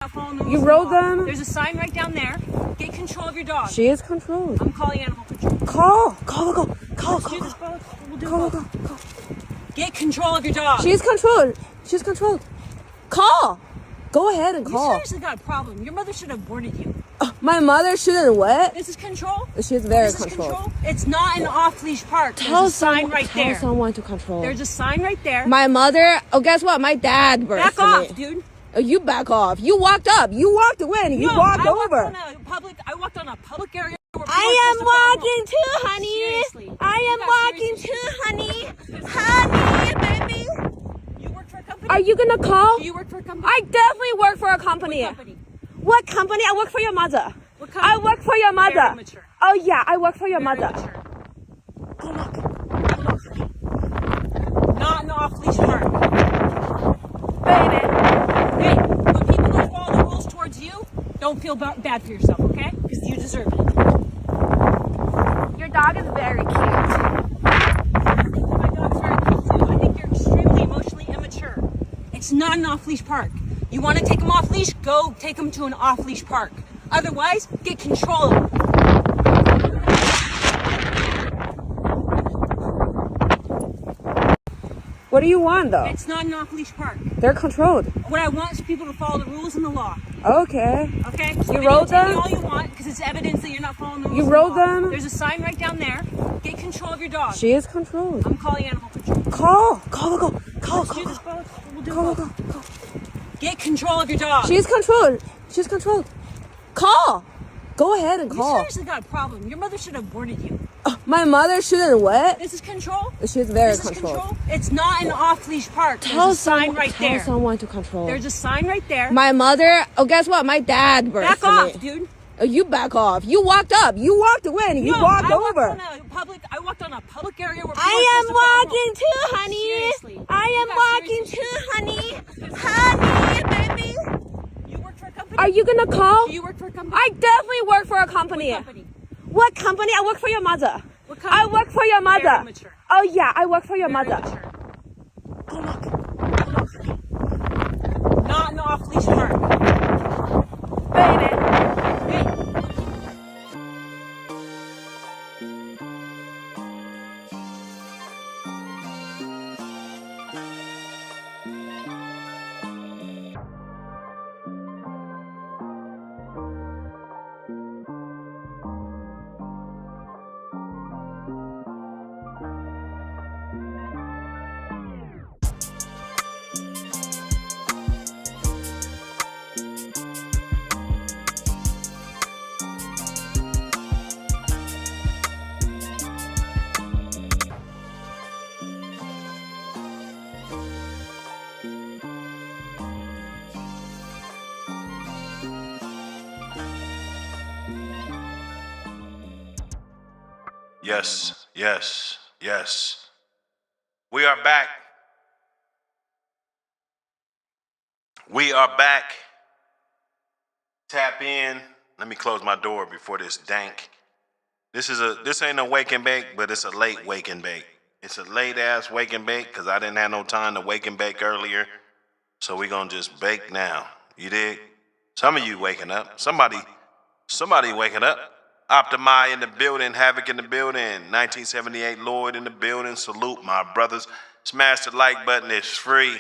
You rode them? There's a sign right down there. Get control of your dog. She is controlled. I'm calling animal control. Call. Let's do this, both. We'll do both. Get control of your dog. She's controlled. Call. Go ahead and call. You seriously got a problem. Your mother should have boarded you. My mother shouldn't what? This is control? She's very This is controlled. control? It's not an off-leash park. Tell There's a sign right Tell there. someone to control. There's a sign right there. My mother, guess what? My dad burst Back off, dude. Oh, you back off. You walked up. You walked away and you walked over. I walked on a public area. I am walking too, honey. Seriously. I am walking too, honey. Honey, baby. You work for a company? Are you gonna call? Do you work for a company? I definitely work for a company. What company? What company? I work for your mother. What company? I work for your mother. Very mature. Oh yeah, I work for your Very mother. mature. Go look. Not an off-leash park. Baby. Hey, when people don't follow the rules towards you, don't feel bad for yourself, okay? Because you deserve it. Your dog is very cute. My dog's very cute too. I think you're extremely emotionally immature. It's not an off-leash park. You want to take them off-leash? Go take them to an off-leash park. Otherwise, get control of them. What do you want though? It's not an off-leash park. They're controlled. What I want is people to follow the rules and the law. Okay. Okay? You rode them? All you want, because it's evidence that you're not following the rules. You and rode the law. them? There's a sign right down there. Get control of your dog. She is controlled. I'm calling animal control. Call. Let's do this, both. We'll do both. Get control of your dog. She's controlled. Call. Go ahead and call. You seriously got a problem. Your mother should have boarded you. My mother shouldn't what? This is control? She's very This is controlled. control? It's not an off-leash park. Tell There's a sign right Tell there. someone to control. There's a sign right there. My mother, guess what? My dad burst Back off, dude. Oh, you back off. You walked up. You walked away and you walked over. I walked on a public area where I am walking too, honey. Seriously. I am walking too, honey. Honey, baby. You work for a company? Are you gonna call? Do you work for a company? I definitely work for a company. What company? What company? I work for your mother. What company? I work for your mother. Very mature. Oh yeah, I work for your Very mother. mature. Go look. Not an off-leash park. Baby. Hey. Yes. We are back. Tap in. Let me close my door before this dank. This ain't a wake and bake, but it's a late wake and bake. It's a late ass wake and bake because I didn't have no time to wake and bake earlier. So we gonna just bake now. You dig? Some of you waking up. Somebody waking up. Optimi in the building, Havoc in the building, 1978 Lloyd in the building. Salute my brothers. Smash the like button, it's free.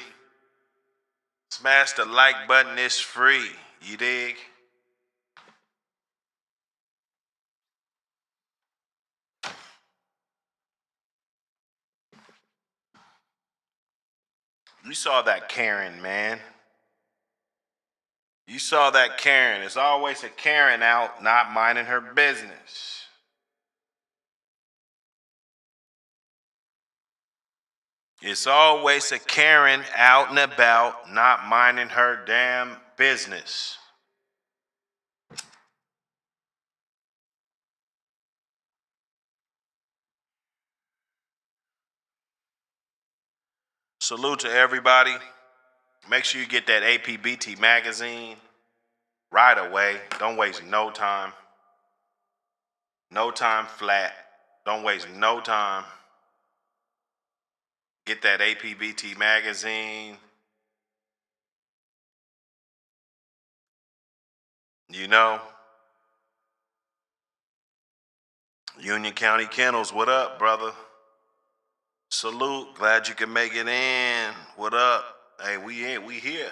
Smash the like button, it's free. You dig? You saw that Karen, man. You saw that Karen. There's always a Karen out not minding her business. It's always a Karen out and about not minding her damn business. Salute to everybody. Make sure you get that APBT Magazine right away. Don't waste no time. No time flat. Don't waste no time. Get that APBT Magazine. You know, Union County Kennels, what up, brother? Salute, glad you can make it in. What up? Hey, we here.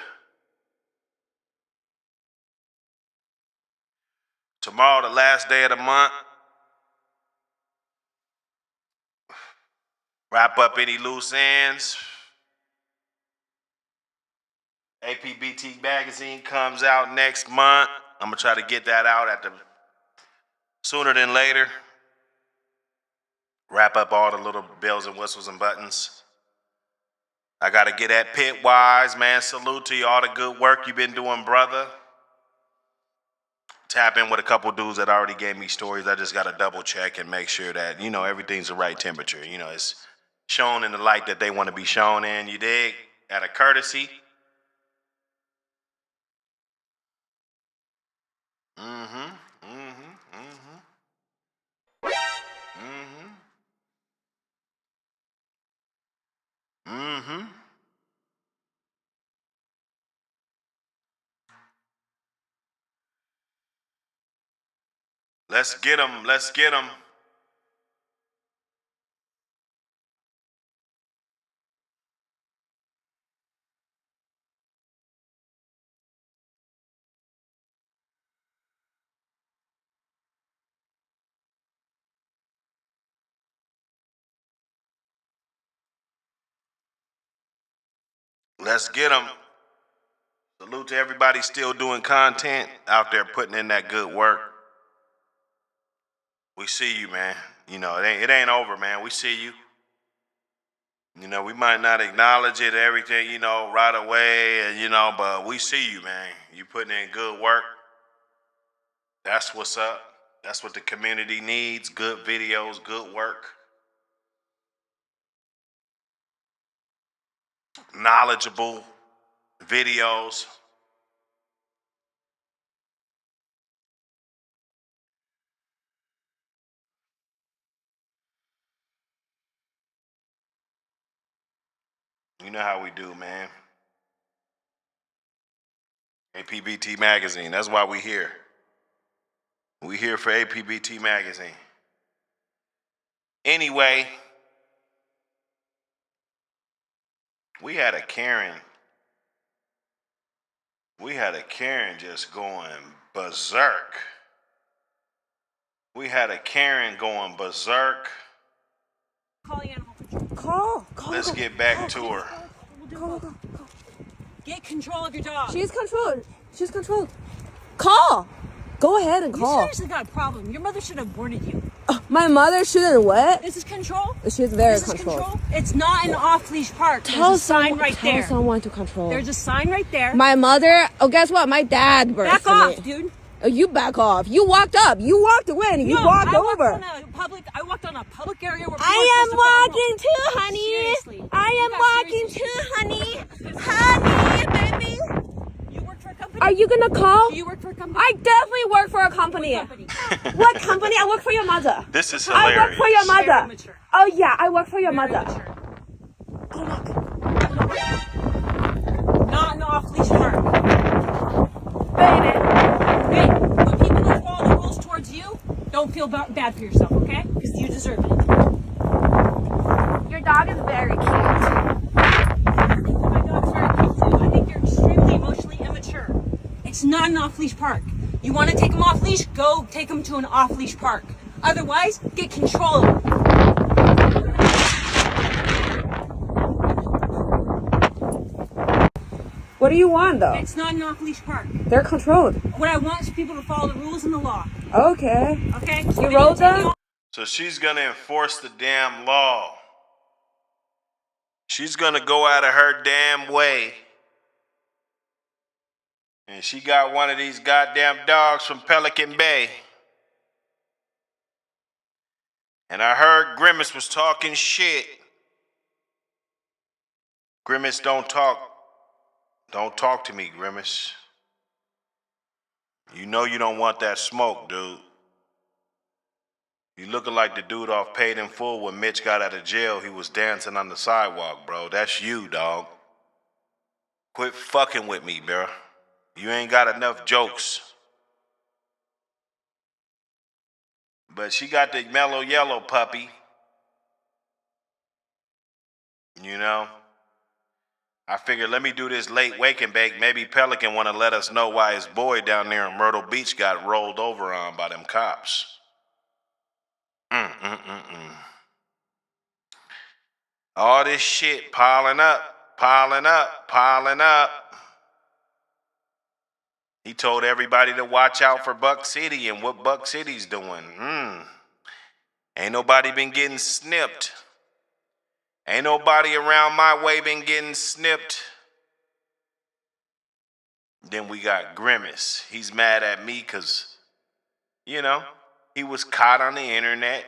Tomorrow, the last day of the month. Wrap up any loose ends. APBT Magazine comes out next month. I'm gonna try to get that out sooner than later. Wrap up all the little bells and whistles and buttons. I gotta get at Pitwise, man. Salute to you, all the good work you've been doing, brother. Tap in with a couple dudes that already gave me stories. I just gotta double check and make sure that, everything's the right temperature. It's shown in the light that they want to be shown in, you dig? Out of courtesy. Mm-hmm. Let's get them. Let's get them. Let's get them. Salute to everybody still doing content out there, putting in that good work. We see you, man. It ain't over, man. We see you. We might not acknowledge it, everything, right away, but we see you, man. You putting in good work. That's what's up. That's what the community needs. Good videos, good work. Knowledgeable videos. You know how we do, man. APBT Magazine, that's why we here. We here for APBT Magazine. Anyway, we had a Karen just going berserk. Calling animal control. Call. Let's get back to her. Call. Get control of your dog. She's controlled. Call. Go ahead and You call. seriously got a problem. Your mother should have aborted you. My mother shouldn't what? This is control? She's very This is controlled. control? It's not an off-leash park. Tell There's a sign right tell there. someone to control. There's a sign right there. My mother. Oh, guess what? My dad birthed Back me. off, dude. Oh, you back off. You walked up. You walked away. And you No, walked I over. I walked on a public area where I am walking too, honey. Seriously. I am walking too, honey. Baby. You work for a company? Are you gonna call? Do you work for a company? I definitely work for a company. What company? What company? I work for your mother. This is I hilarious. work for your Very mother. immature. Oh yeah, I work for your Very mother. immature. Not an off-leash park. Baby. Hey, when people don't follow the rules towards you, don't feel bad for yourself, okay? Because you deserve it. Your dog is very cute. My dog's very cute too. I think you're extremely emotionally immature. It's not an off-leash park. You want to take them off-leash? Go take them to an off-leash park. Otherwise, get control of them. What do you want though? It's not an off-leash park. They're controlled. What I want is people to follow the rules and the law. Okay. Okay? You wrote them? So she's gonna enforce the damn law. She's gonna go out of her damn way. And she got one of these goddamn dogs from Pelican Bay. And I heard Grimace was talking shit. Grimace, don't talk. Don't talk to me, Grimace. You know you don't want that smoke, dude. You looking like the dude off Paid in Full when Mitch got out of jail. He was dancing on the sidewalk, bro. That's you, dog. Quit fucking with me, bro. You ain't got enough jokes. But she got the mellow yellow puppy. You know? I figured let me do this late wake and bake. Maybe Pelican want to let us know why his boy down there in Myrtle Beach got rolled over on by them cops. All this shit piling up, piling up, piling up. He told everybody to watch out for Buck City and what Buck City's doing. Ain't nobody been getting snipped. Ain't nobody around my way been getting snipped. Then we got Grimace. He's mad at me because, you know, he was caught on the internet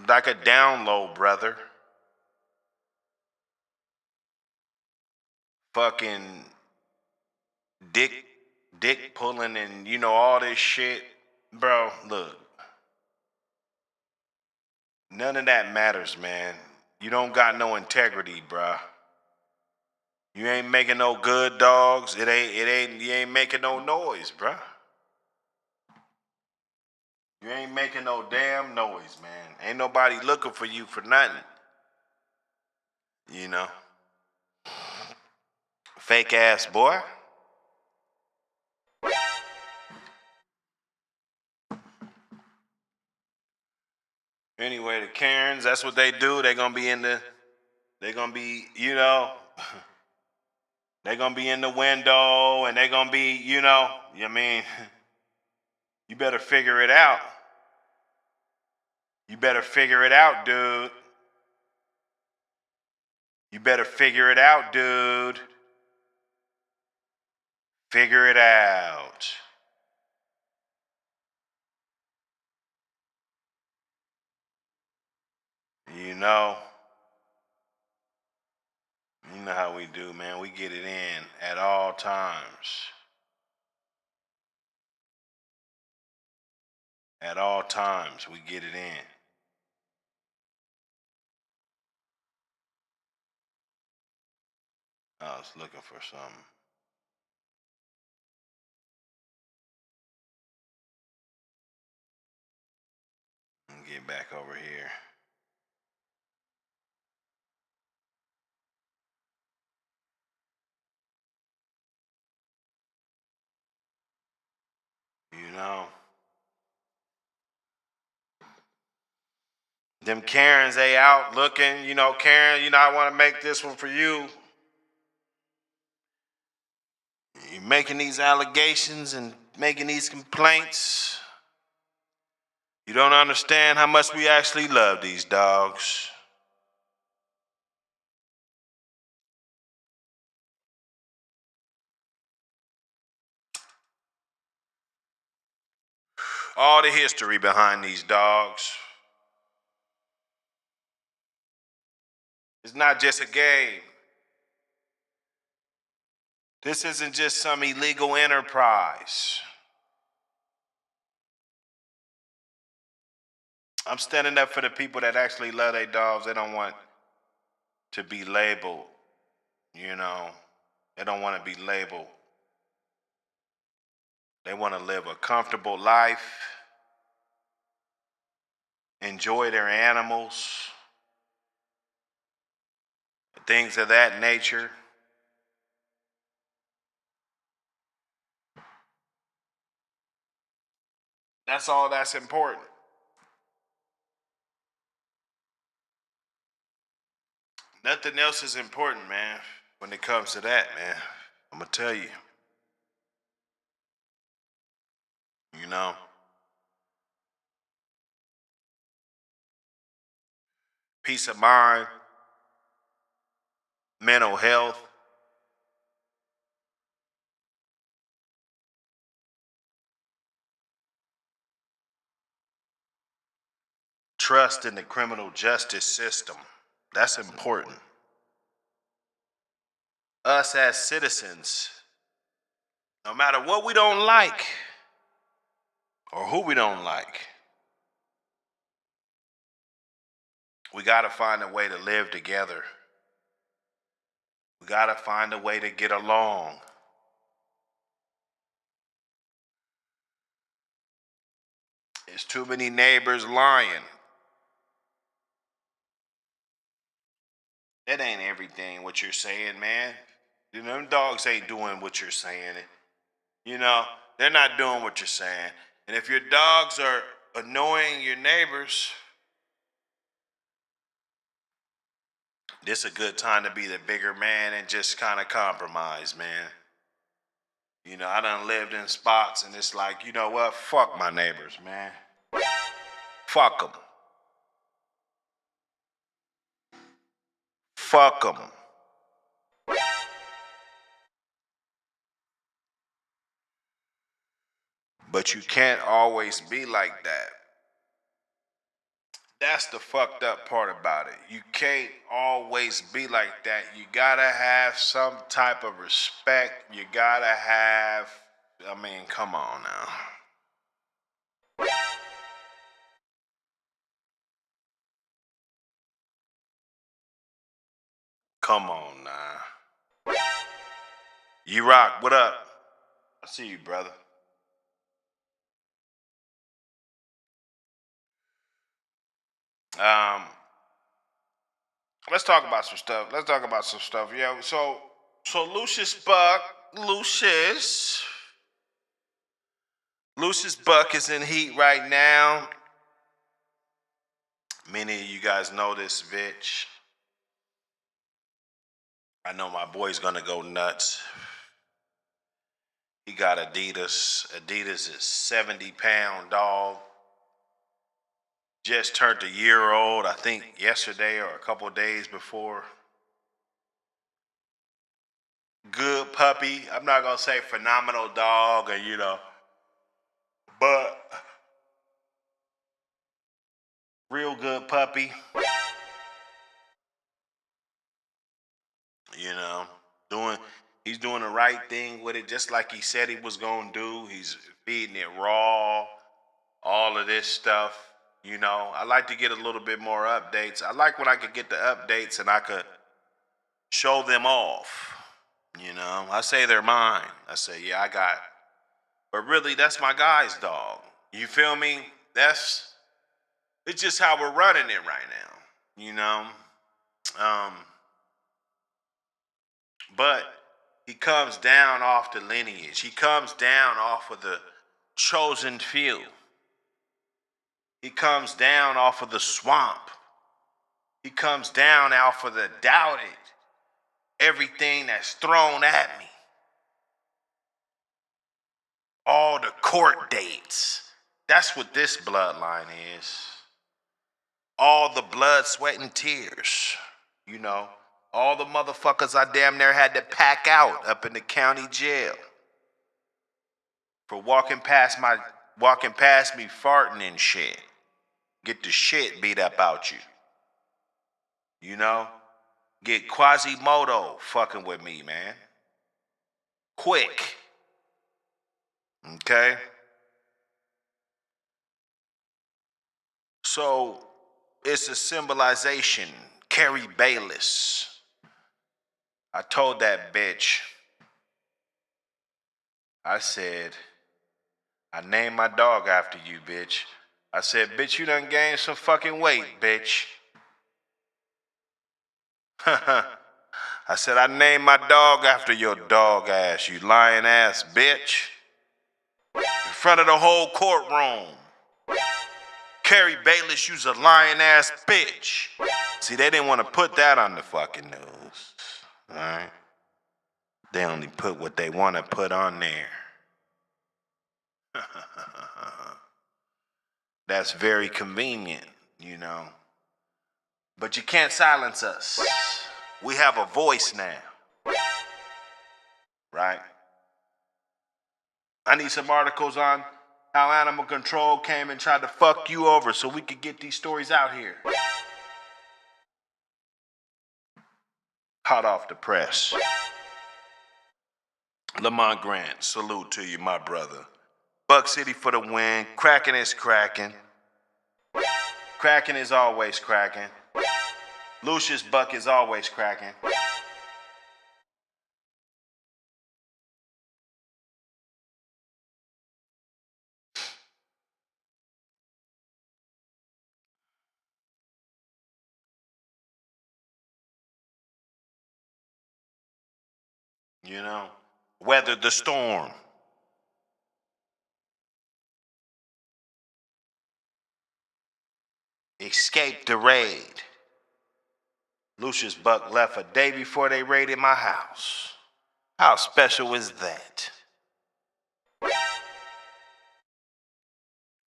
like a down low brother. Fucking dick pulling and, you know, all this shit. Bro, look. None of that matters, man. You don't got no integrity, bruh. You ain't making no good dogs. You ain't making no noise, bruh. You ain't making no damn noise, man. Ain't nobody looking for you for nothing. You know? Fake ass boy. Anyway, the Karens, that's what they do. They're gonna be, you know, they're gonna be in the window and they're gonna be, you know, I mean, you better figure it out. You better figure it out, dude. You better figure it out, dude. Figure it out. You know how we do, man. We get it in at all times. At all times, we get it in. I was looking for something. Let me get back over here. You know, them Karens, they out looking, you know, Karen, you know, I want to make this one for you. You're making these allegations and making these complaints. You don't understand how much we actually love these dogs. All the history behind these dogs. It's not just a game. This isn't just some illegal enterprise. I'm standing up for the people that actually love their dogs. They don't want to be labeled, you know. They don't want to be labeled. They want to live a comfortable life, enjoy their animals, things of that nature. That's all that's important. Nothing else is important, man, when it comes to that, man. I'm going to tell you. You know? Peace of mind, mental health. Trust in the criminal justice system. That's important. Us as citizens, no matter what we don't like or who we don't like, we got to find a way to live together. We got to find a way to get along. There's too many neighbors lying. That ain't everything what you're saying, man. You know, them dogs ain't doing what you're saying. You know, they're not doing what you're saying. And if your dogs are annoying your neighbors, this is a good time to be the bigger man and just kind of compromise, man. You know, I done lived in spots and it's like, you know what? Fuck my neighbors, man. Fuck them. Fuck them. But you can't always be like that. That's the fucked up part about it. You can't always be like that. You gotta have some type of respect. You gotta have, I mean, come on now. Come on now. You rock, what up? I see you, brother. Um, let's talk about some stuff. Yeah, so Lucius Buck is in heat right now. Many of you guys know this bitch. I know my boy's gonna go nuts. He got Adidas. Adidas is 70-pound dog. Just turned a year old, I think yesterday or a couple of days before. Good puppy. I'm not gonna say phenomenal dog or but real good puppy. You know, he's doing the right thing with it, just like he said he was gonna do. He's feeding it raw, all of this stuff. You know, I like to get a little bit more updates. I like when I could get the updates and I could show them off. You know, I say they're mine. I say, yeah, I got, but really that's my guy's dog. You feel me? It's just how we're running it right now. You know? Um, but he comes down off the lineage. He comes down off of the chosen few. He comes down off of the swamp. He comes down off of the doubted. Everything that's thrown at me. All the court dates. That's what this bloodline is. All the blood, sweat, and tears. You know, all the motherfuckers I damn near had to pack out up in the county jail for walking past me farting and shit. Get the shit beat up out you. You know? Get Quasimodo fucking with me, man. Quick. Okay? So, it's a symbolization. Carrie Bayless. I told that bitch, I said, I named my dog after you, bitch. I said, bitch, you done gained some fucking weight, bitch. I said, I named my dog after your dog ass, you lying ass bitch. In front of the whole courtroom. Carrie Bayless, you's a lying ass bitch. See, they didn't want to put that on the fucking news. Alright? They only put what they want to put on there. That's very convenient, you know. But you can't silence us. We have a voice now. Right? I need some articles on how animal control came and tried to fuck you over so we could get these stories out here. Hot off the press. Lamont Grant, salute to you, my brother. Buck City for the win. Cracking is cracking. Cracking is always cracking. Lucius Buck is always cracking. You know, weather the storm. Escape the raid. Lucius Buck left a day before they raided my house. How special is that?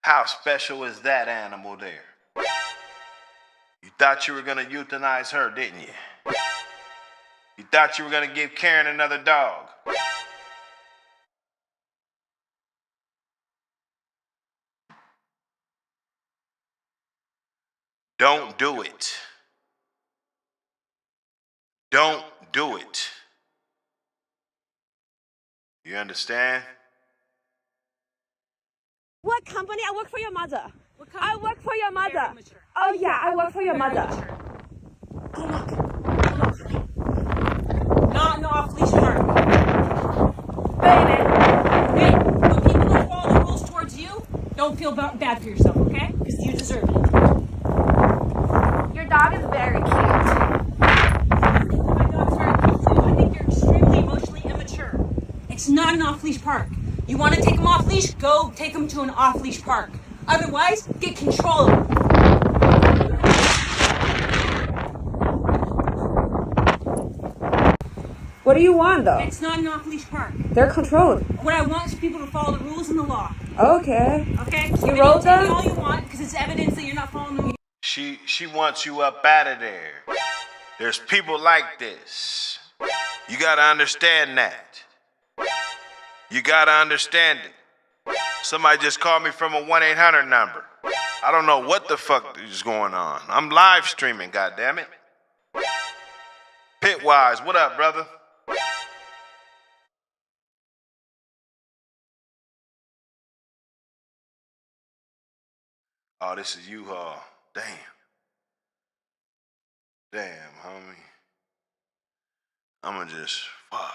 How special is that animal there? You thought you were gonna euthanize her, didn't you? You thought you were gonna give Karen another dog. Don't do it. Don't do it. You understand? What company? I work for your mother. What company? I work for your Very mother. immature. Oh yeah, I work for your Very mother. immature. Good luck. Not an off-leash park. Baby. Hey, when people don't follow the rules towards you, don't feel bad for yourself, okay? Because you deserve it. Your dog is very cute. My dog's very cute too. I think you're extremely emotionally immature. It's not an off-leash park. You want to take them off-leash? Go take them to an off-leash park. Otherwise, get control of them. What do you want though? It's not an off-leash park. They're controlled. What I want is people to follow the rules and the law. Okay. Okay? You wrote Take them? all you want because it's evidence that you're not following the rules. She wants you up out of there. There's people like this. You gotta understand that. You gotta understand it. Somebody just called me from a 1-800 number. I don't know what the fuck is going on. I'm live streaming, goddammit. Pitwise, what up, brother? Oh, this is U-Haul. Damn. Damn, homie. I'ma just, fuck.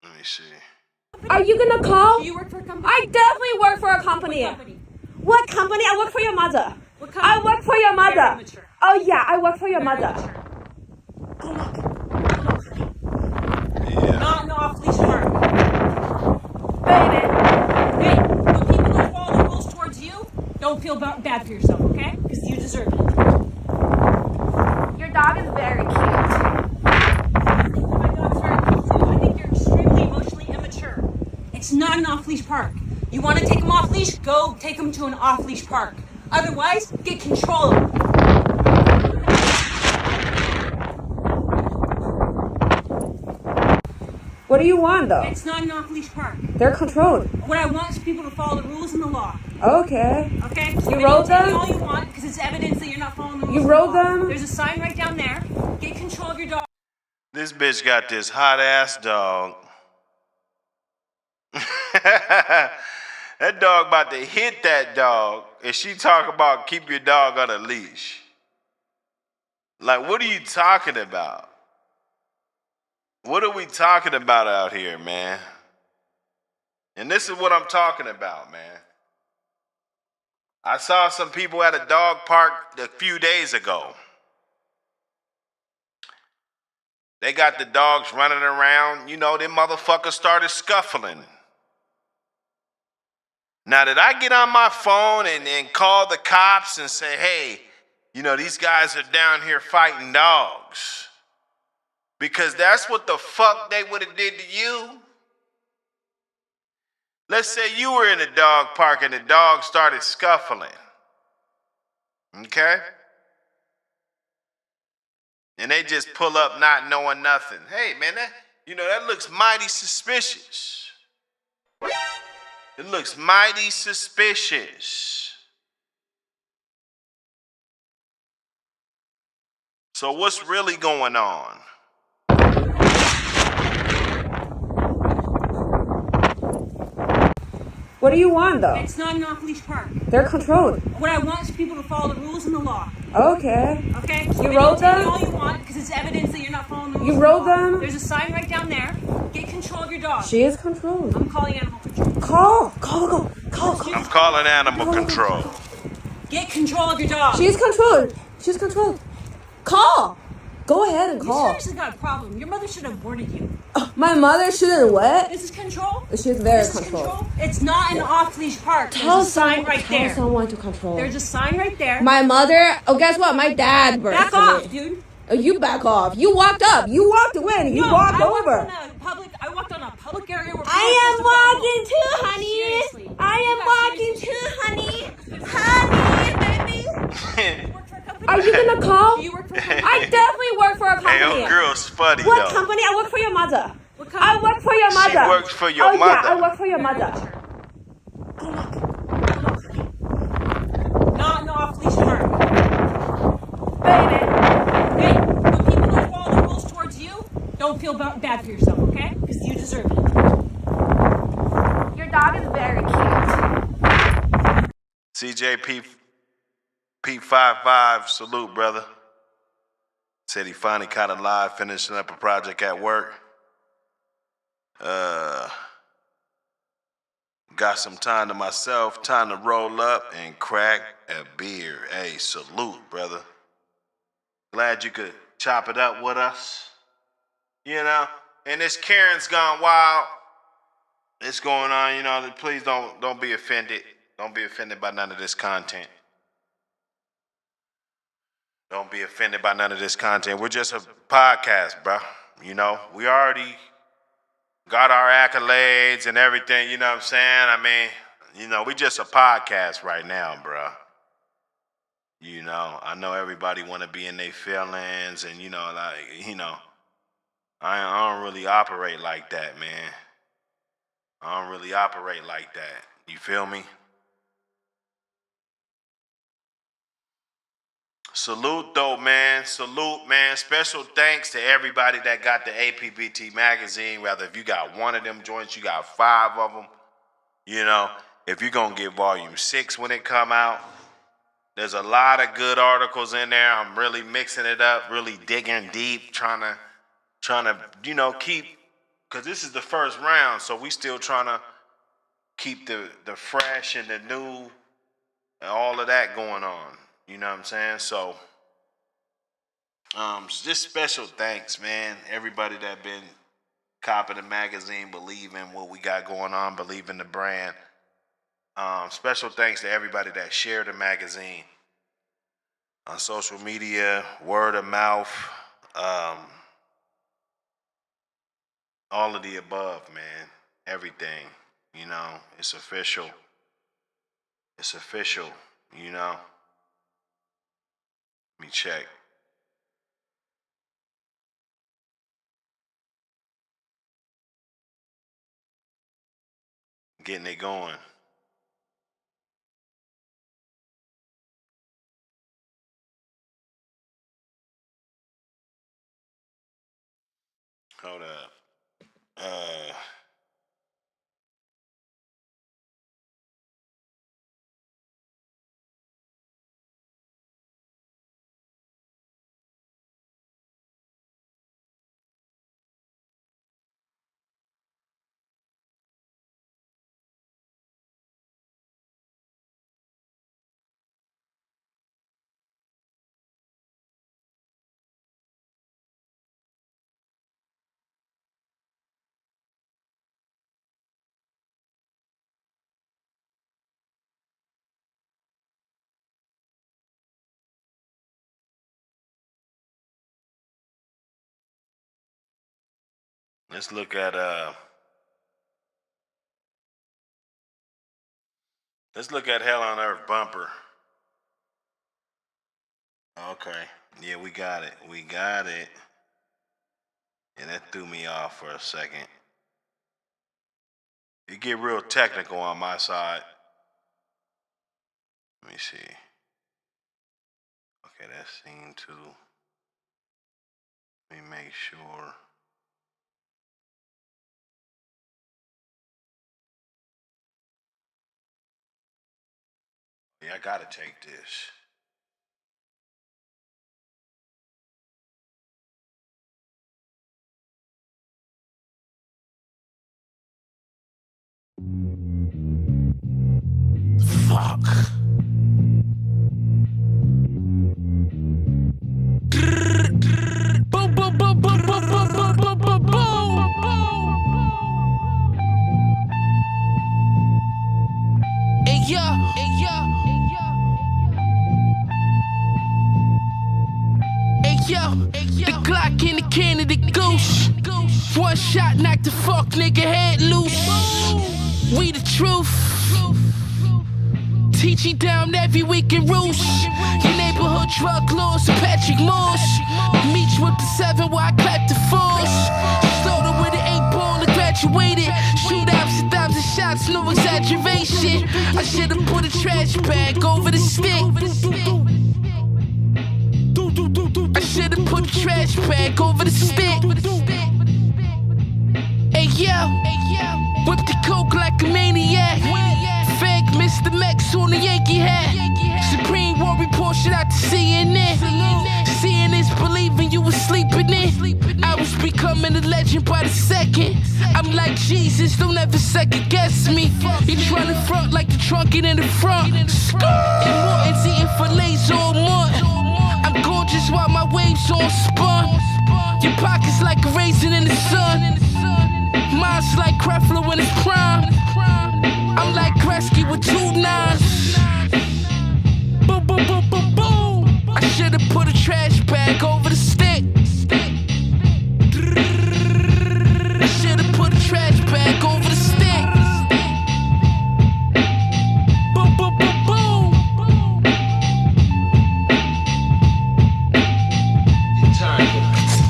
Let me see. Are you gonna call? Do you work for a company? I definitely work for a company. What company? What company? I work for your mother. What company? I work for your Very mother. immature. Oh yeah, I work for your Very mother. immature. Good luck. Yeah. Not an off-leash park. Baby. Hey, when people don't follow the rules towards you, don't feel bad for yourself, okay? Because you deserve it. Your dog is very cute. My dog's very cute too. I think you're extremely emotionally immature. It's not an off-leash park. You want to take them off-leash? Go take them to an off-leash park. Otherwise, get control of them. What do you want though? It's not an off-leash park. They're controlled. What I want is people to follow the rules and the law. Okay. Okay? You wrote Take them? all you want because it's evidence that you're not following the rules. You and wrote the law. them? There's a sign right down there. Get control of your dog. This bitch got this hot ass dog. That dog about to hit that dog, and she talk about keep your dog on a leash. Like, what are you talking about? What are we talking about out here, man? And this is what I'm talking about, man. I saw some people at a dog park a few days ago. They got the dogs running around. You know, them motherfuckers started scuffling. Now, did I get on my phone and call the cops and say, hey, you know, these guys are down here fighting dogs? Because that's what the fuck they would have did to you. Let's say you were in a dog park and the dog started scuffling. Okay? And they just pull up not knowing nothing. Hey, man, that looks mighty suspicious. It looks mighty suspicious. So what's really going on? What do you want though? It's not an off-leash park. They're controlled. What I want is people to follow the rules and the law. Okay. Okay? You wrote Take them? all you want because it's evidence that you're not following the rules. You and the wrote law. them? There's a sign right down there. Get control of your dog. She is controlled. I'm calling animal control. Call. I'm calling animal control. Get control of your dog. She's controlled. She's controlled. Call. Go ahead and You call. seriously got a problem. Your mother should have aborted you. My mother shouldn't what? This is control? She's very This is controlled. control? It's not an off-leash park. Tell There's a sign right tell there. someone to control. There's a sign right there. My mother. Oh, guess what? My dad birthed Back me. off, dude. Oh, you back off. You walked up. You walked away. And you walked over. I walked on a public area where I am walking too, honey. Seriously. I am walking too, honey. Honey, baby. Are you gonna call? Do you work for a company? I definitely work for a company. Hey, your girl's funny, What though. company? I work for your mother. What company? I work for your mother. She works for your Oh, mother. yeah, I work for your mother. Not an off-leash park. Baby. Hey, when people don't follow the rules towards you, don't feel bad for yourself, okay? Because you deserve it. Your dog is very cute. CJP P55, salute, brother. Said he finally caught a live finishing up a project at work. Got some time to myself, time to roll up and crack a beer. Hey, salute, brother. Glad you could chop it up with us. You know, and this Karen's gone wild. It's going on, you know, please don't be offended. Don't be offended by none of this content. Don't be offended by none of this content. We're just a podcast, bro. You know, we already got our accolades and everything, you know what I'm saying? I mean, you know, we just a podcast right now, bro. You know, I know everybody want to be in their feelings and, you know, like, you know, I don't really operate like that, man. I don't really operate like that. You feel me? Salute though, man. Salute, man. Special thanks to everybody that got the APBT Magazine. Rather, if you got one of them joints, you got 5 of them. You know, if you're going to get volume 6 when it come out, there's a lot of good articles in there. I'm really mixing it up, really digging deep, trying to, you know, keep, because this is the first round, so we still trying to keep the fresh and the new and all of that going on. You know what I'm saying? So, just special thanks, man. Everybody that been copping the magazine, believe in what we got going on, believe in the brand. Special thanks to everybody that shared the magazine on social media, word of mouth, all of the above, man. Everything, you know, it's official. It's official, you know. Let me check. Getting it going. Hold up. Let's look at Hell on Earth bumper. Okay. Yeah, we got it. We got it. And that threw me off for a second. It get real technical on my side. Let me see. Okay, that's scene 2. Let me make sure. Yeah, I gotta take this. Fuck. The Glock in the can of the goose. One shot knocked the fuck nigga head loose. We the truth. Teach you down every week in Roos. Your neighborhood drug lords, Patrick Morse. Meet you with the 7 while I clap the force. Started with an 8 ball and graduated. Shootouts and dimes and shots, no exaggeration. I should've put a trash bag over the stick. I should've put a trash bag over the stick. Hey yo, whip the coke like a maniac. Fake Mr. Max on the Yankee hat. Supreme War report shit out to CNN. Seeing is believing, you was sleeping in. I was becoming a legend by the second. I'm like Jesus, don't ever second guess me. You tryna front like the trunk in the front. And Morton's eating fillets all month. I'm gorgeous while my waves all spun. Your pockets like a raisin in the sun. Mine's like Creflo in his prime. I'm like Gretzky with 2 9s. Boom, boom, boom, boom, boom. I should've put a trash bag over the stick. I should've put a trash bag over the stick. Boom, boom, boom, boom.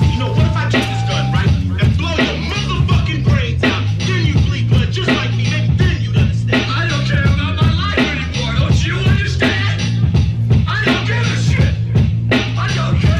You know, what if I took this gun, right, and blow your motherfucking brains out? Then you bleed blood just like me, then you'd understand. I don't care about my life anymore, don't you understand? I don't give a shit. I don't care.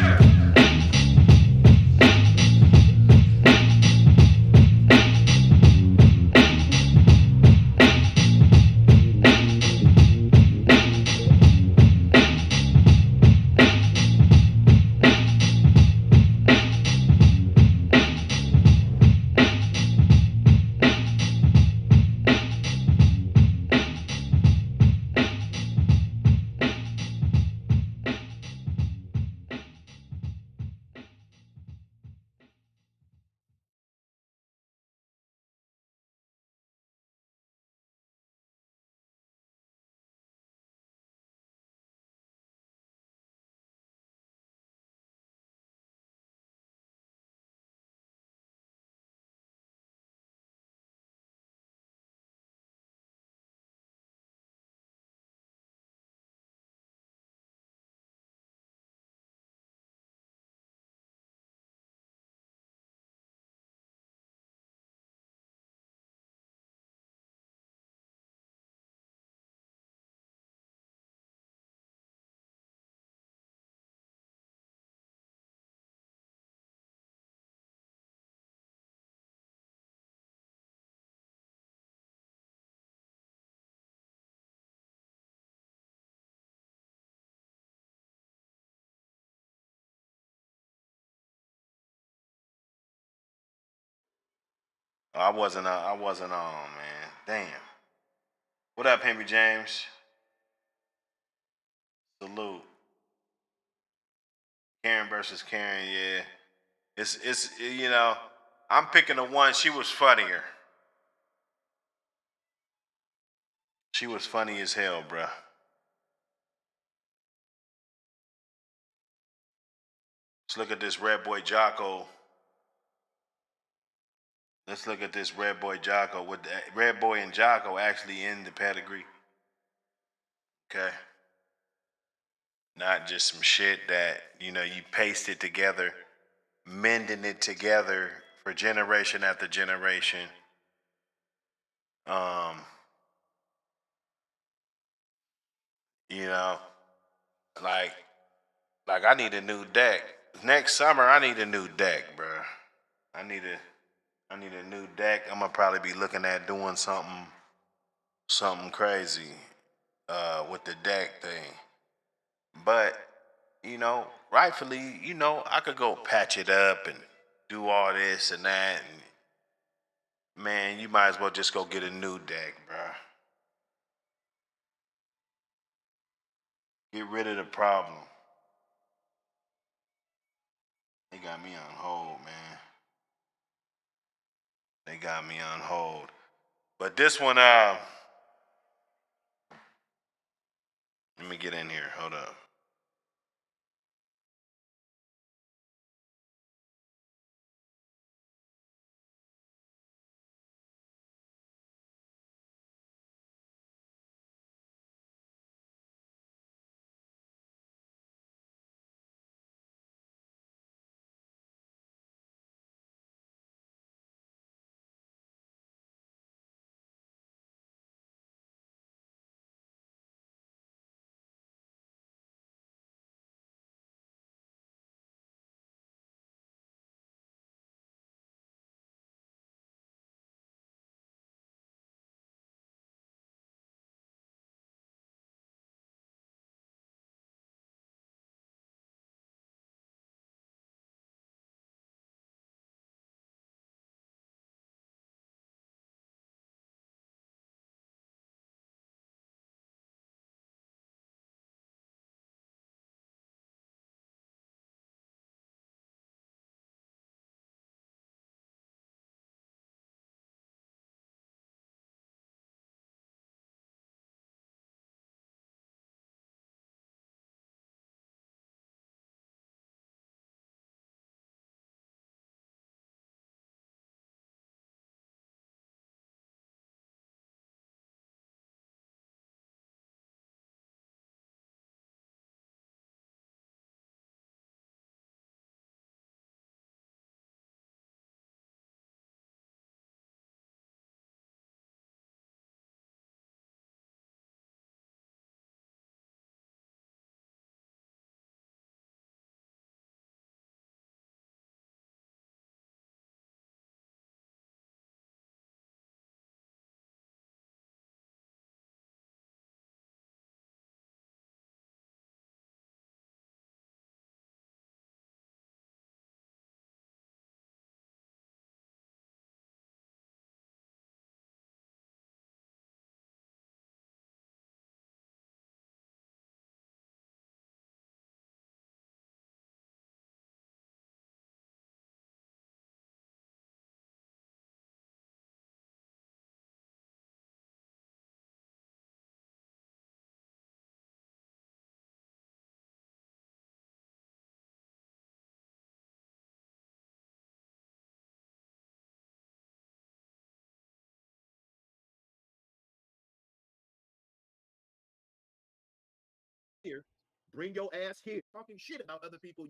I wasn't on, man. Damn. What up, Henry James? Salute. Karen versus Karen, yeah. It's you know, I'm picking the one. She was funnier. She was funny as hell, bruh. Let's look at this Red Boy Jocko. Let's look at this Red Boy Jocko. With Red Boy and Jocko actually in the pedigree. Okay. Not just some shit that, you know, you pasted together, mending it together for generation after generation. You know, like I need a new deck. Next summer I need a new deck, bro. I need a new deck. I'm gonna probably be looking at doing something crazy with the deck thing. But, you know, rightfully, you know, I could go patch it up and do all this and that. And man, you might as well just go get a new deck, bro. Get rid of the problem. They got me on hold, man. They got me on hold. But this one, Let me get in here. Hold up. Here, bring your ass here. Talking shit about other people.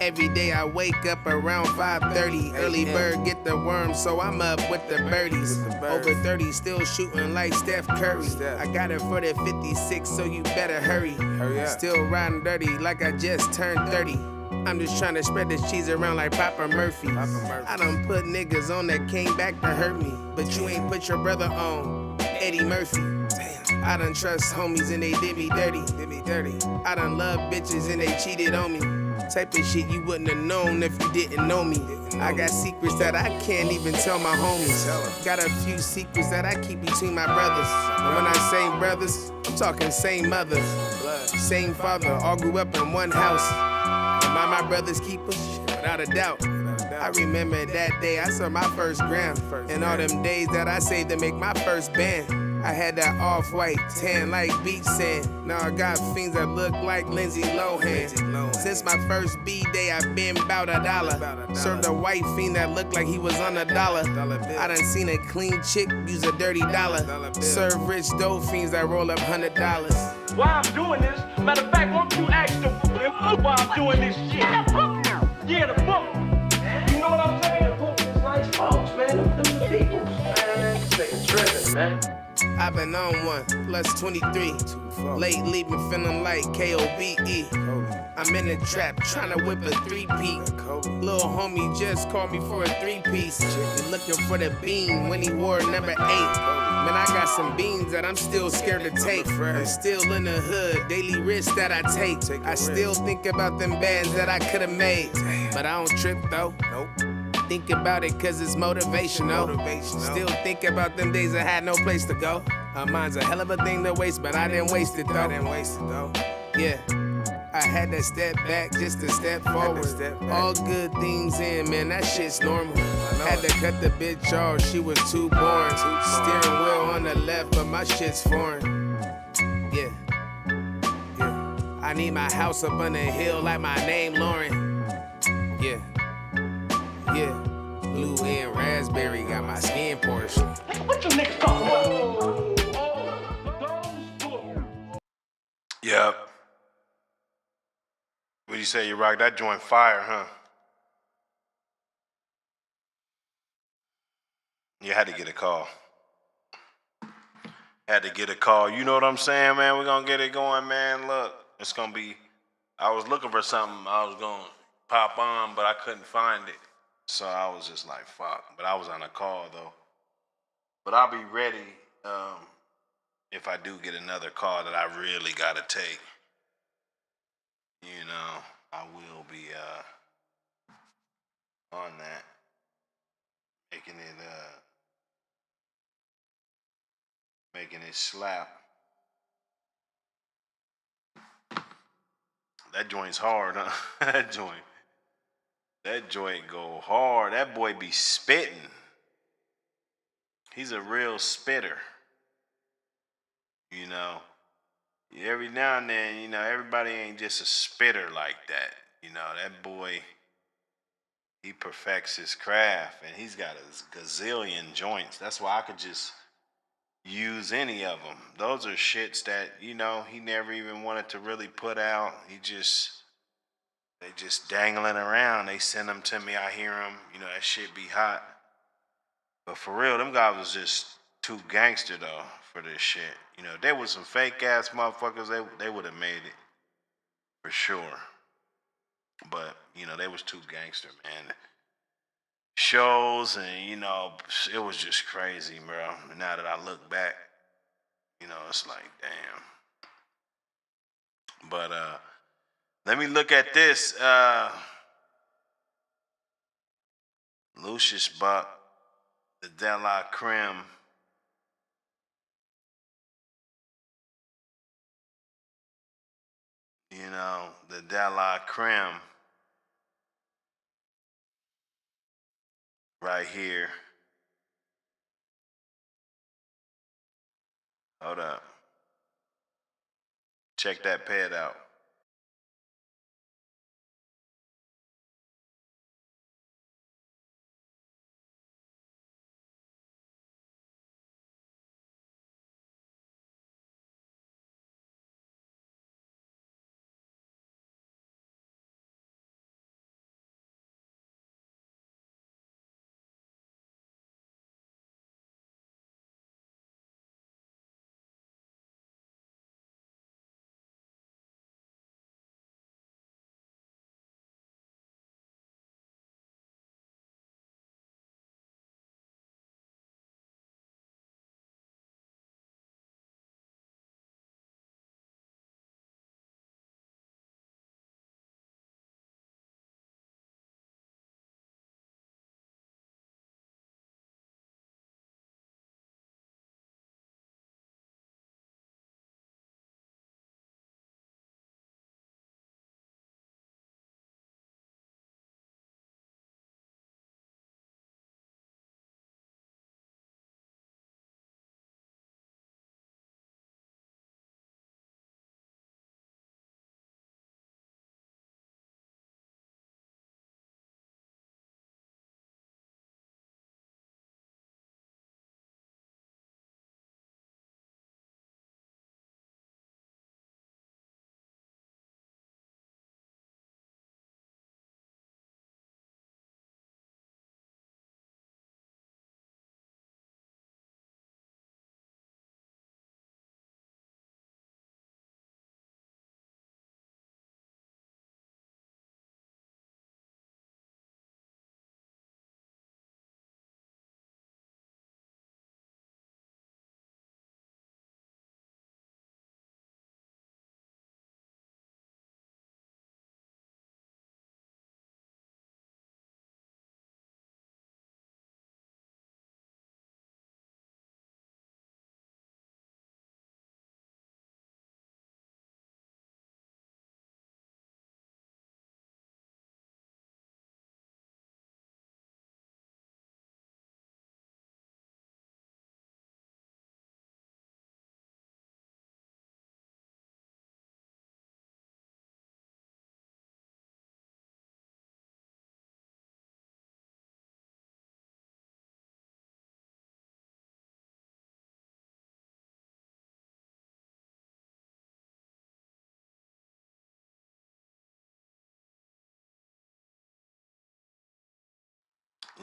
Every day I wake up around 5:30. Early bird get the worm, so I'm up with the birdies. Over 30, still shooting like Steph Curry. I got it for the 56, so you better hurry. Still riding dirty like I just turned 30. I'm just trying to spread this cheese around like Papa Murphy. I done put niggas on that came back to hurt me, but you ain't put your brother on, Eddie Murphy. I done trust homies and they did me dirty. I done love bitches and they cheated on me. Type of shit you wouldn't have known if you didn't know me. I got secrets that I can't even tell my homies. Got a few secrets that I keep between my brothers. And when I say brothers, I'm talking same mother, same father, all grew up in one house. Am I my brother's keeper? Without a doubt. I remember that day I saw my first gram. And all them days that I saved to make my first band. I had that off-white, tan like beach sand. Now I got fiends that look like Lindsay Lohan. Since my first B-day, I've been bout $1. Served a white fiend that looked like he was on $1. I done seen a clean chick use a dirty dollar. Serve rich dough fiends that roll up $100. Why I'm doing this, matter of fact, why don't you ask the why I'm doing this shit? Yeah, the book. You know what I'm saying? The book is nice folks, man. Them people, man. This nigga tripping, man. I've been on one, plus 23. Lately been feeling like KOBE. I'm in the trap, tryna whip a 3-peat. Lil' homie just called me for a 3-piece. He looking for the bean when he wore number 8. Man, I got some beans that I'm still scared to take. I'm still in the hood, daily risks that I take. I still think about them bands that I could've made. But I don't trip though. Think about it cause it's motivational. Still think about them days I had no place to go. Mine's a hell of a thing to waste, but I didn't waste it though. Yeah, I had to step back just to step forward. All good things in, man, that shit's normal. Had to cut the bitch off, she was too boring. Steering wheel on the left, but my shit's foreign. Yeah. I need my house up on the hill like my name Lauren. Yeah. Blue and raspberry got my skin portion. What you niggas talking about? Yep. What do you say, you rock? That joint fire, huh? You had to get a call. You know what I'm saying, man? We're gonna get it going, man. Look, it's gonna be, I was looking for something I was gonna pop on, but I couldn't find it. So I was just like, fuck. But I was on a call, though. But I'll be ready if I do get another call that I really got to take. You know, I will be on that. Making it slap. That joint's hard, huh? That joint go hard. That boy be spitting. He's a real spitter. You know, every now and then, you know, everybody ain't just a spitter like that. You know, that boy, he perfects his craft, and he's got a gazillion joints. That's why I could just use any of them. Those are shits that, you know, he never even wanted to really put out. They just dangling around. They send them to me. I hear them. You know, that shit be hot. But for real, them guys was just too gangster, though, for this shit. You know, if there was some fake-ass motherfuckers, they would have made it. For sure. But, you know, they was too gangster, man. Shows and, you know, it was just crazy, bro. And now that I look back, you know, it's like, damn. But, let me look at this. Lucius Buck, the De La Creme. You know, the De La Creme. Right here. Hold up. Check that pet out.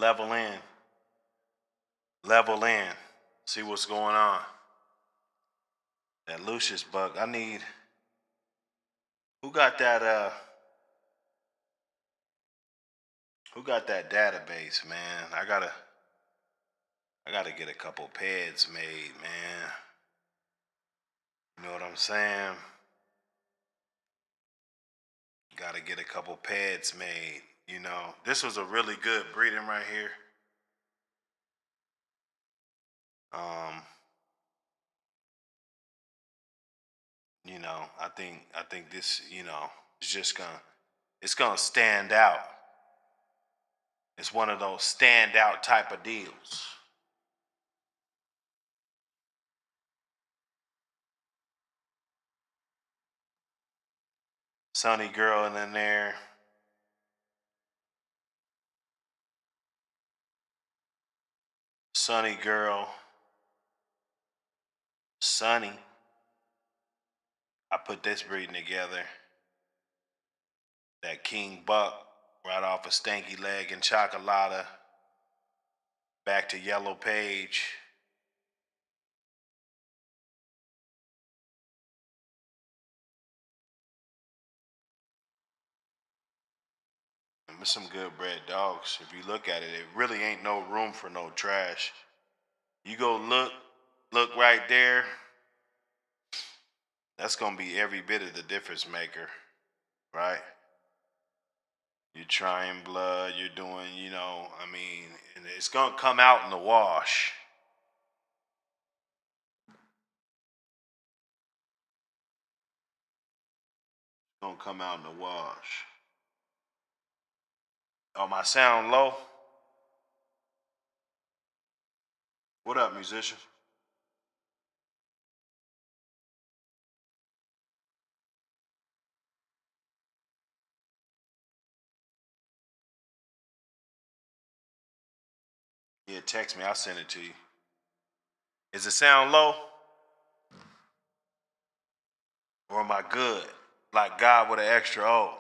level in. Level in. See what's going on. That Lucius buck. I need. Who got that who got that database, man? I gotta get a couple pads made, man. You know what I'm saying? Gotta get a couple pads made. You know, this was a really good breeding right here. You know, I think this, you know, it's gonna stand out. It's one of those standout type of deals. Sunny girl in there. Sunny girl. Sunny. I put this breeding together. That King Buck right off of Stanky Leg and Chocolata. Back to Yellow Page. And with some good bred dogs. If you look at it, it really ain't no room for no trash. You go look right there. That's gonna be every bit of the difference maker, right? You're trying blood, you're doing, you know, I mean, and it's gonna come out in the wash. It's gonna come out in the wash. Oh, my sound low? What up, musician? Yeah, text me, I'll send it to you. Is it sound low? Or am I good? Like God with an extra O.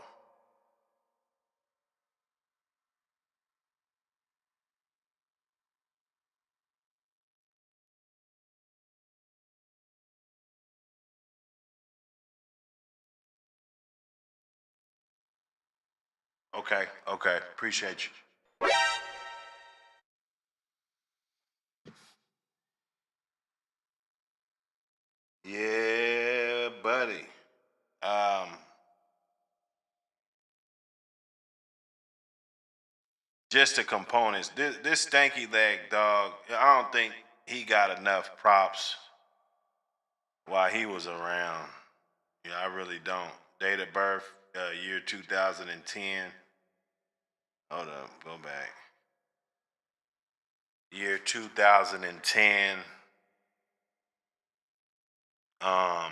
Okay, appreciate you. Yeah, buddy. Just the components. This stanky leg dog, I don't think he got enough props while he was around. Yeah, I really don't. Date of birth, year 2010. Hold up, go back. Year 2010. I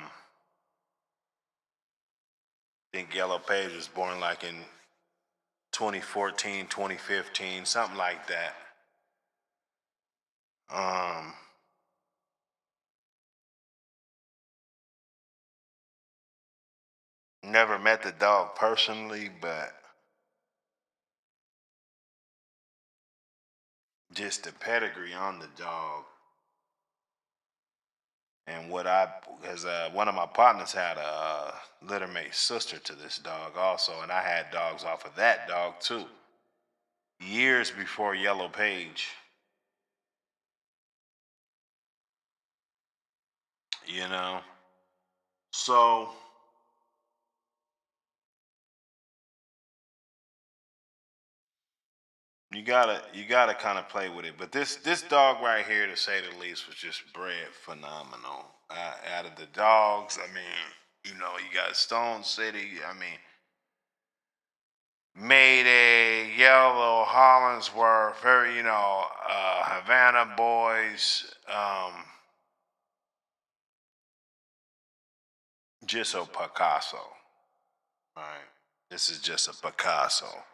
think Yellow Page was born like in 2014, 2015, something like that. Never met the dog personally, but just the pedigree on the dog. And because one of my partners had a littermate sister to this dog also, and I had dogs off of that dog too. Years before Yellow Page. You know? So you gotta kind of play with it. But this dog right here, to say the least, was just bred phenomenal. Out of the dogs, I mean, you know, you got Stone City. I mean, Mayday, Yellow, Hollingsworth, very, you know, Havana Boys, just a Picasso, right? This is just a Picasso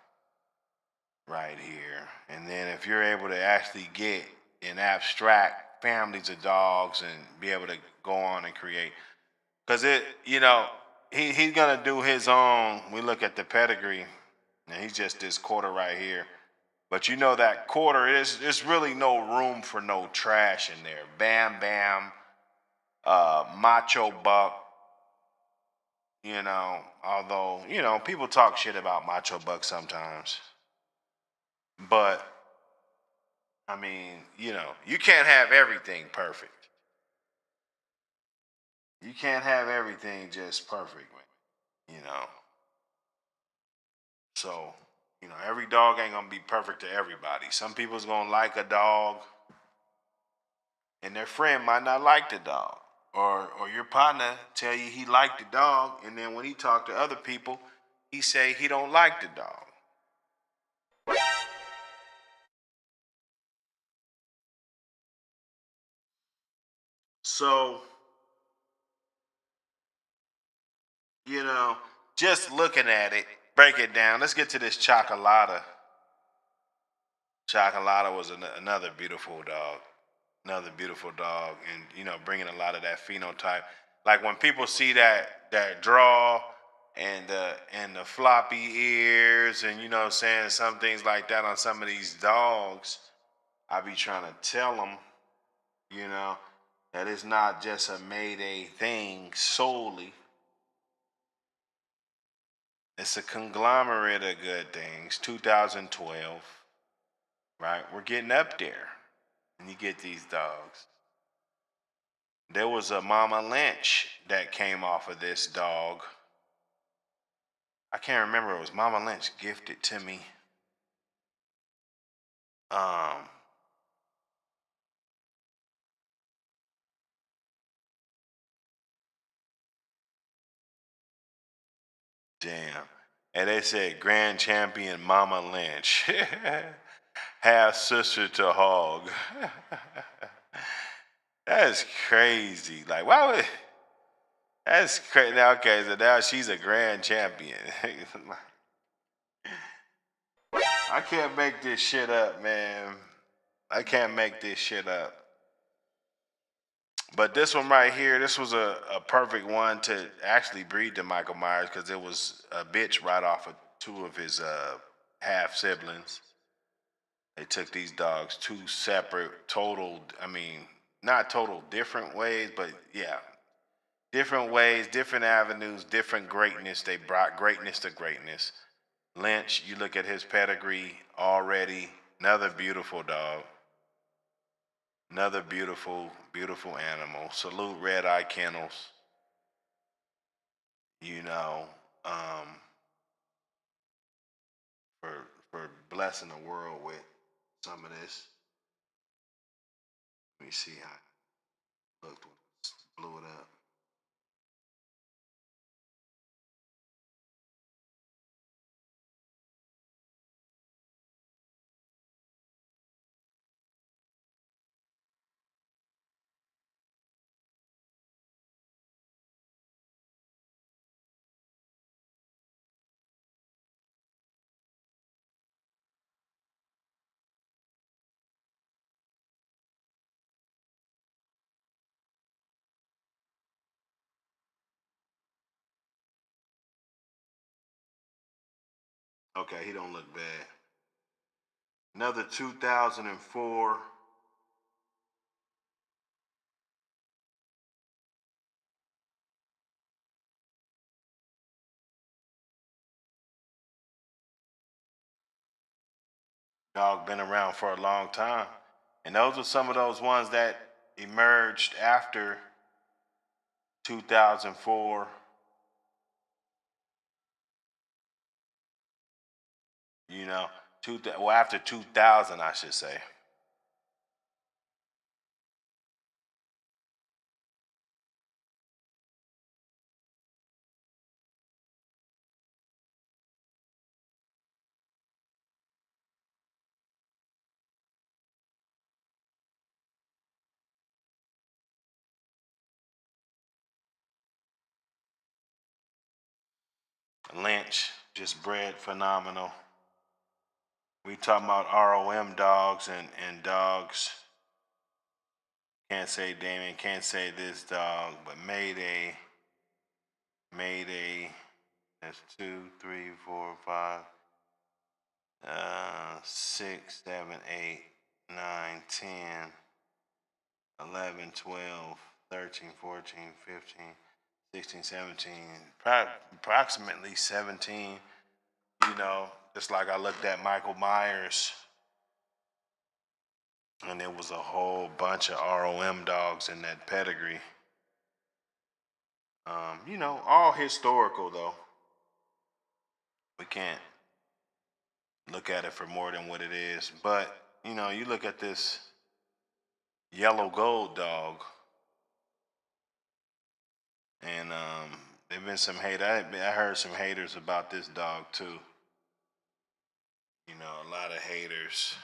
right here. And then if you're able to actually get and abstract families of dogs and be able to go on and create, because you know, he's gonna do his own. We look at the pedigree, and he's just this quarter right here. But you know that quarter, there's really no room for no trash in there. Bam Bam, Macho Buck, you know, although, you know, people talk shit about Macho Buck sometimes. But, I mean, you know, you can't have everything perfect. You can't have everything just perfect, man, you know. So, you know, every dog ain't gonna be perfect to everybody. Some people's gonna like a dog, and their friend might not like the dog. Or your partner tell you he liked the dog, and then when he talk to other people, he say he don't like the dog. So, you know, just looking at it, break it down. Let's get to this Chocolata. Chocolata was another beautiful dog. Another beautiful dog, and you know, bringing a lot of that phenotype. Like when people see that draw and the floppy ears, and you know what I'm saying, some things like that on some of these dogs, I be trying to tell them, you know, that it's not just a Mayday thing solely. It's a conglomerate of good things. 2012, right? We're getting up there, and you get these dogs. There was a Mama Lynch that came off of this dog. I can't remember. It was Mama Lynch gifted to me. Damn. And they said Grand Champion Mama Lynch. Half sister to Hog. That's crazy. Like, why would... That's crazy. Okay, so now she's a grand champion. I can't make this shit up, man. I can't make this shit up. But this one right here, this was a perfect one to actually breed to Michael Myers because it was a bitch right off of two of his half siblings. They took these dogs two separate, total, I mean, not total different ways, but yeah, different ways, different avenues, different greatness. They brought greatness to greatness. Lynch, you look at his pedigree already, another beautiful dog. Another beautiful, beautiful animal. Salute Red Eye Kennels. You know, for blessing the world with some of this. Let me see how it looked when it blew it up. Okay, he don't look bad. Another 2004. Dog been around for a long time. And those are some of those ones that emerged after 2004. You know, after 2000, I should say. Lynch, just bred phenomenal. We talking about ROM dogs and dogs. Can't say Damien, can't say this dog, but Mayday. That's 2, 3, 4, 5, 6, 7, 8, 9, 10, 11, 12, 13, 14, 15, 16, 17, approximately 17. You know, just like I looked at Michael Myers, and there was a whole bunch of ROM dogs in that pedigree. You know, all historical though. We can't look at it for more than what it is. But, you know, you look at this yellow gold dog, and there've been some hate. I heard some haters about this dog too. You know, a lot of haters.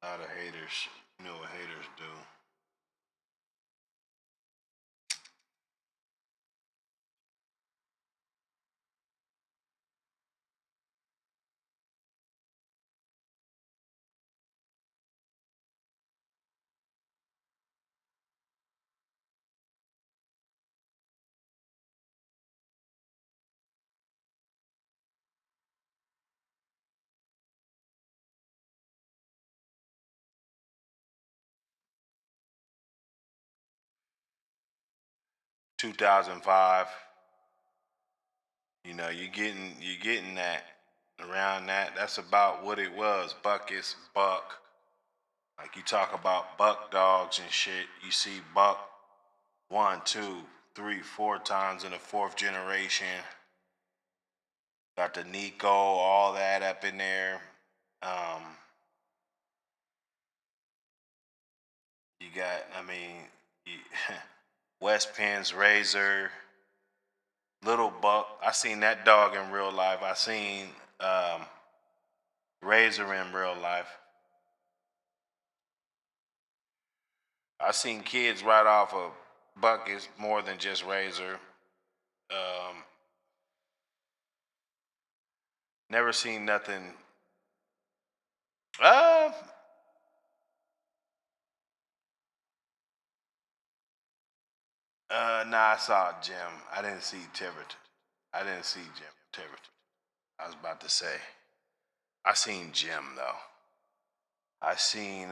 A lot of haters. You know what haters do. 2005. You know, you're getting that around that. That's about what it was. Buck is buck. Like you talk about buck dogs and shit. You see buck 1, 2, 3, 4 times in the 4th generation. Got the Nico, all that up in there. You got, I mean, you, West Penn's Razor, Little Buck. I seen that dog in real life. I seen Razor in real life. I seen kids right off of Buck is more than just Razor. Never seen nothing. Uh, nah, I saw Jim. I didn't see Tiverton. I didn't see Jim Tiverton. I was about to say. I seen Jim though. I seen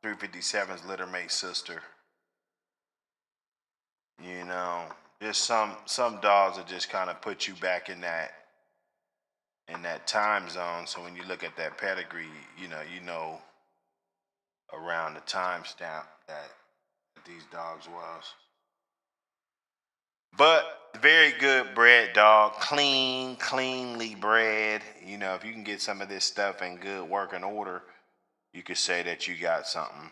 357's littermate sister. You know, there's some dogs that just kind of put you back in that time zone. So when you look at that pedigree, you know around the time stamp that these dogs was. But very good bred dog, cleanly bred. You know, if you can get some of this stuff in good working order, you could say that you got something.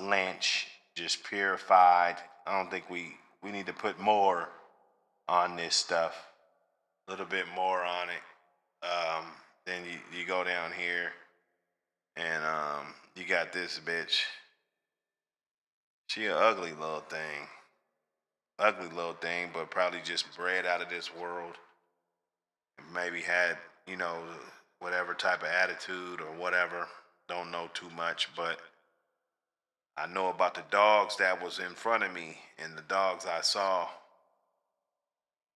Lynch, just purified. I don't think we need to put more on this stuff. A little bit more on it. Then you go down here and you got this bitch. She an ugly little thing. Ugly little thing, but probably just bred out of this world. Maybe had, you know, whatever type of attitude or whatever. Don't know too much, but I know about the dogs that was in front of me and the dogs I saw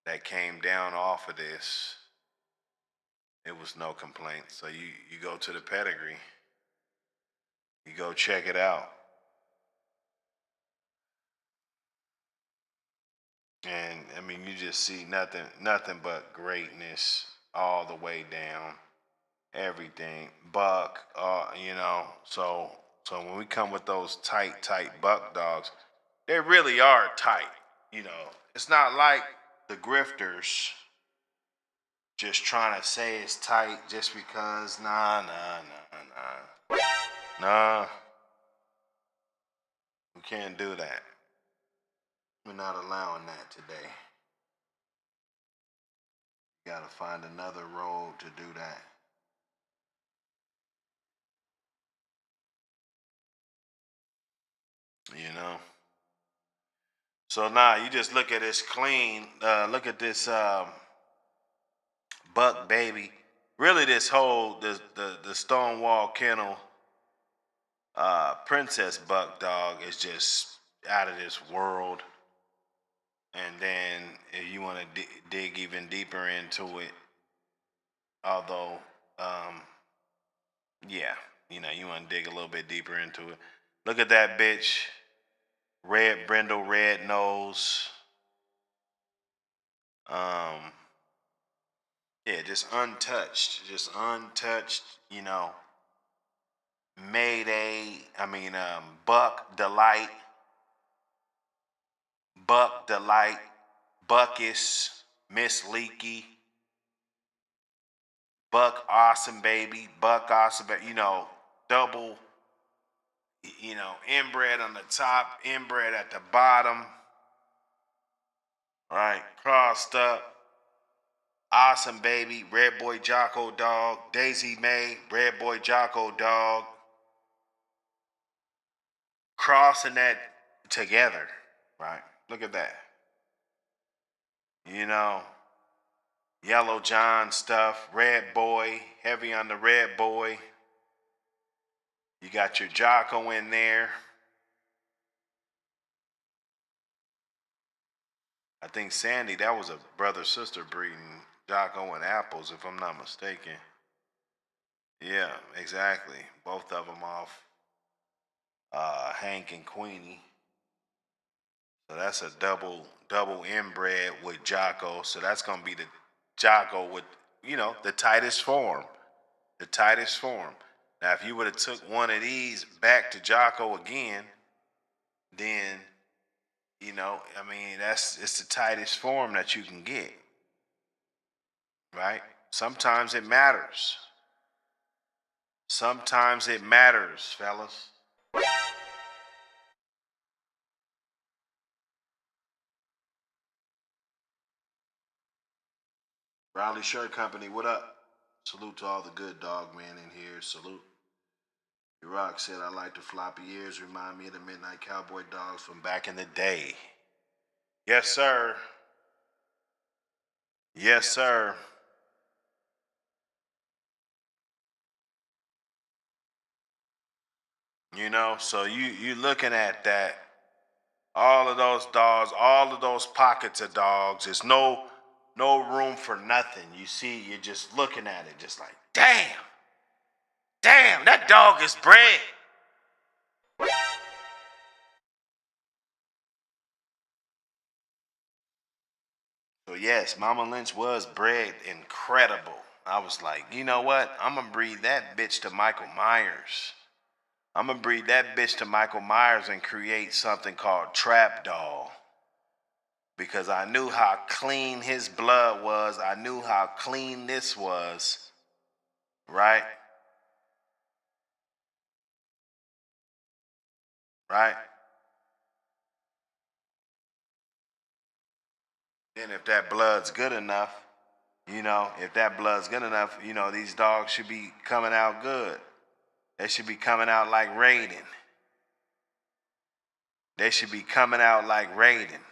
that came down off of this. It was no complaint. So you go to the pedigree. You go check it out. And I mean, you just see nothing but greatness all the way down. Everything. Buck, you know, so when we come with those tight buck dogs, they really are tight. You know, it's not like the grifters just trying to say it's tight just because. Nah. We can't do that. We're not allowing that today. You gotta find another road to do that. You know? So now you just look at this clean, look at this buck baby. Really, this whole the Stonewall Kennel princess buck dog is just out of this world. And then if you want to dig even deeper into it, although yeah, you want to dig a little bit deeper into it. Look at that bitch, red brindle, red nose. Yeah, just untouched, Mayday, Buck Delight, Buckus, Miss Leaky, Buck Awesome Baby, double, inbred on the top, inbred at the bottom, right, crossed up. Awesome Baby, Red Boy Jocko Dog, Daisy May, Red Boy Jocko Dog. Crossing that together, right? Look at that. Yellow John stuff, Red Boy, heavy on the Red Boy. You got your Jocko in there. I think Sandy, that was a brother-sister breeding. Jocko and Apples, if I'm not mistaken. Yeah, exactly. Both of them off Hank and Queenie. So that's a double inbred with Jocko. So that's gonna be the Jocko with, the tightest form. The tightest form. Now, if you would have took one of these back to Jocko again, then, it's the tightest form that you can get. Right? Sometimes it matters. Sometimes it matters, fellas. Raleigh Shirt Company, what up? Salute to all the good dog men in here. Salute. Rock said, I like the floppy ears. Remind me of the Midnight Cowboy dogs from back in the day. Yes, sir. Yes, sir. So you looking at that, all of those dogs, all of those pockets of dogs, there's no room for nothing. You see, you're just looking at it, just like, damn, that dog is bred. So yes, Mama Lynch was bred incredible. I was like, you know what? I'm gonna breed that bitch to Michael Myers. I'm going to breed that bitch to Michael Myers and create something called Trap Doll. Because I knew how clean his blood was. I knew how clean this was. Right? Right? Then if that blood's good enough, these dogs should be coming out good. They should be coming out like Raiden. They should be coming out like Raiden.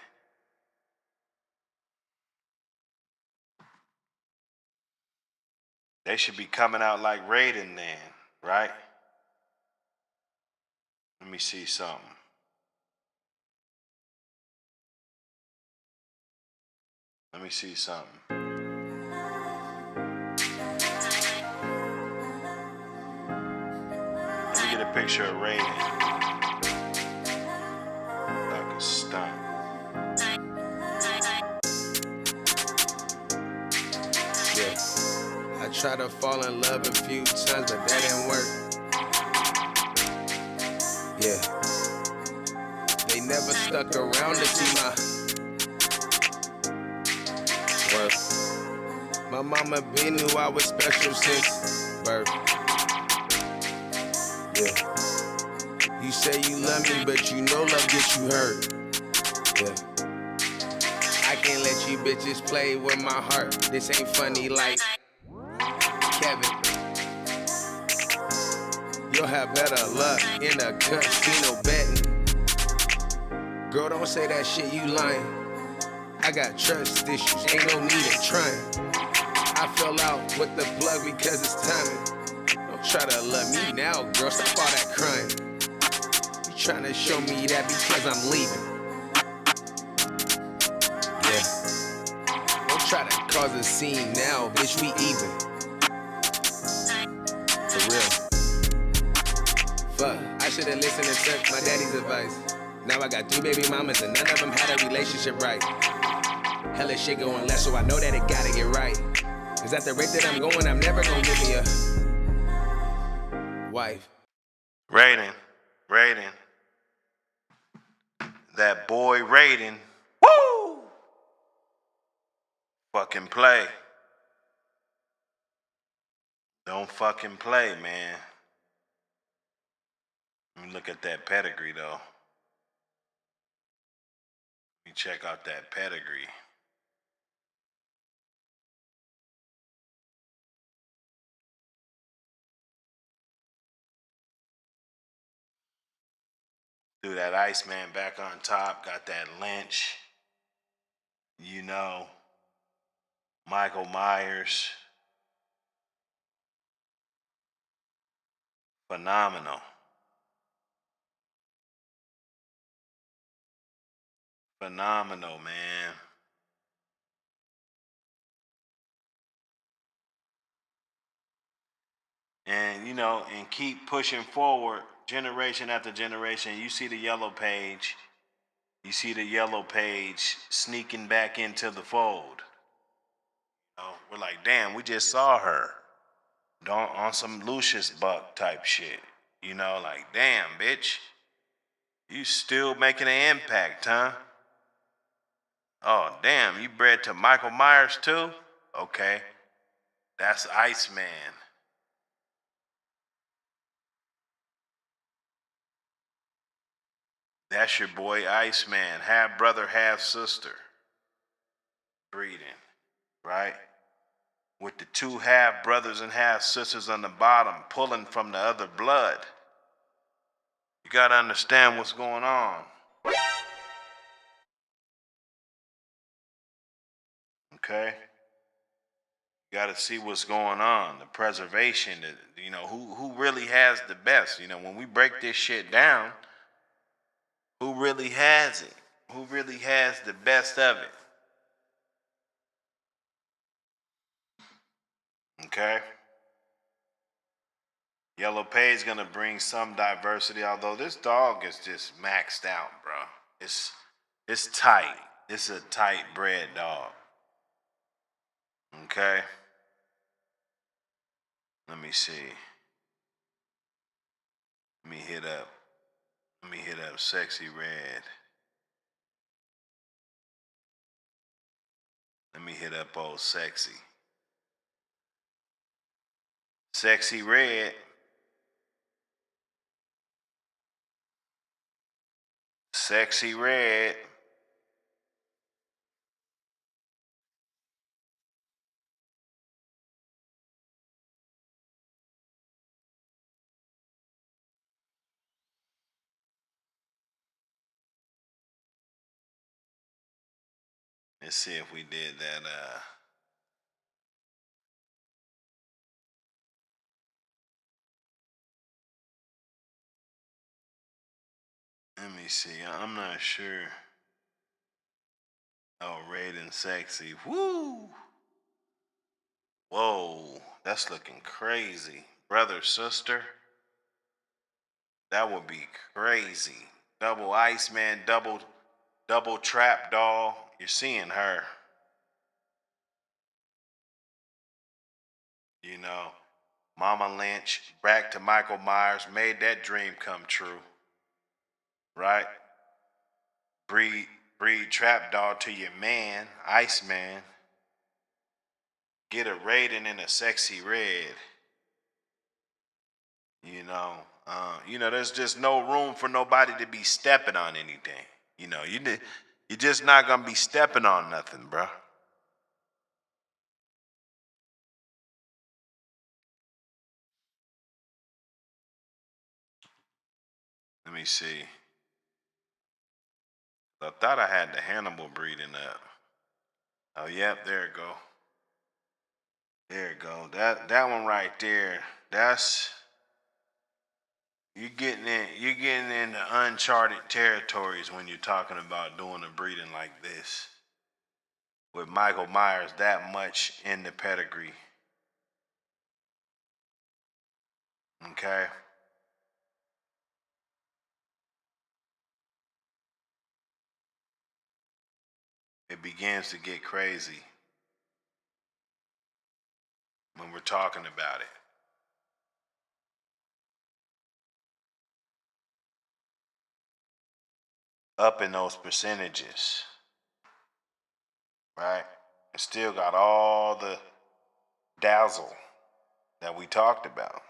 They should be coming out like Raiden then, right? Let me see something. Let me see something. Let me get a picture of Raiden. Like a stunt. Yeah. I tried to fall in love a few times, but that didn't work. Yeah. They never stuck around to see my work. My mama been knew I was special since birth. Yeah. You say you love me, but you know love gets you hurt. Yeah. I can't let you bitches play with my heart. This ain't funny like Kevin. You'll have better luck in a casino betting. Girl, don't say that shit, you lying. I got trust issues, ain't no need in trying. I fell out with the plug because it's timing. Don't try to love me now, girl. Stop all that crying. You tryna show me that because I'm leaving. Yeah. Don't try to cause a scene now, bitch. We even. For real. Fuck. I should've listened and took my daddy's advice. Now I got 3 baby mamas and none of them had a relationship right. Hella shit going left, so I know that it gotta get right. Cause at the rate that I'm going, I'm never gonna give me a wife. Raiden. That boy Raiden. Woo! Fucking play. Don't fucking play, man. Let me look at that pedigree, though. Let me check out that pedigree. Threw that Iceman back on top. Got that Lynch. You know. Michael Myers. Phenomenal. Phenomenal, man. And, you know, and keep pushing forward generation after generation. You see the yellow page. You see the yellow page sneaking back into the fold. You know, we're like, damn, we just saw her on some Lucius Buck type shit. You know, like, damn, bitch. You still making an impact, huh? Oh, damn, you bred to Michael Myers too? Okay. That's Iceman. That's your boy Iceman, half brother, half sister. Breeding, right? With the 2 half brothers and half sisters on the bottom pulling from the other blood. You gotta understand what's going on. Okay? You gotta see what's going on. The preservation, you know, who really has the best? You know, when we break this shit down, who really has it? Who really has the best of it? Okay? Yellow Page gonna bring some diversity, although this dog is just maxed out, bro. It's tight. It's a tight bred dog. Okay? Let me see. Let me hit up Sexy Red. Let me hit up old Sexy. Sexy Red. Sexy Red. Let's see if we did that. Let me see. I'm not sure. Oh, Raiden Sexy. Woo! Whoa, that's looking crazy. Brother, sister. That would be crazy. Double Iceman, double trap doll. You're seeing her. You know, Mama Lynch, back to Michael Myers, made that dream come true. Right? Breed trap doll to your man, Iceman. Get a Raiden in a Sexy Red. You know, there's just no room for nobody to be stepping on anything. You know, you're just not gonna be stepping on nothing, bro. Let me see. I thought I had the Hannibal breeding up. Oh, yep, there it go. go. That one right there. That's you're getting into uncharted territories when you're talking about doing a breeding like this. With Michael Myers that much in the pedigree. Okay? It begins to get crazy when we're talking about it. Up in those percentages, right? It still got all the dazzle that we talked about.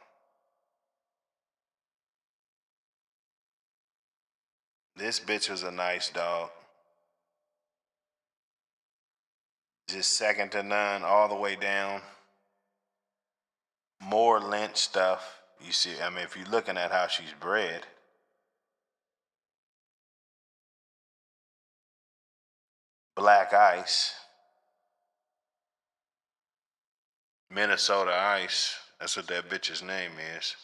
This bitch was a nice dog. Just second to none all the way down. More Lynch stuff. You see, I mean, if you're looking at how she's bred. Black Ice. Minnesota Ice. That's what that bitch's name is.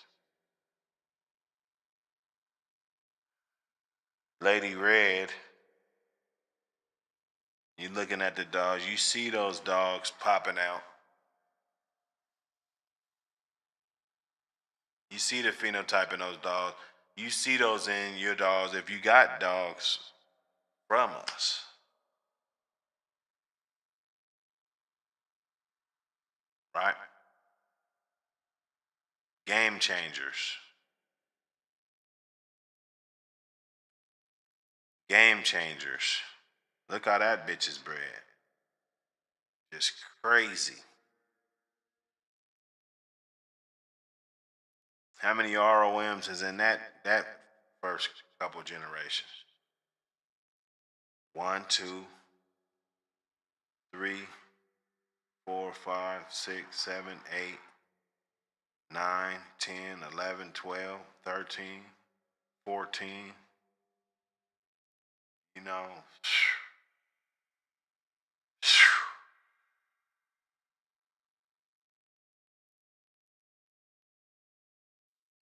Lady Red. You're looking at the dogs. You see those dogs popping out. You see the phenotype in those dogs. You see those in your dogs if you got dogs from us. Right? Game changers. Game changers. Look how that bitch is bred. Just crazy. How many ROMs is in that first couple generations? 1, 2, 3, 4, 5, 6, 7, 8, 9, 10, 11, 12, 13, 14. You know,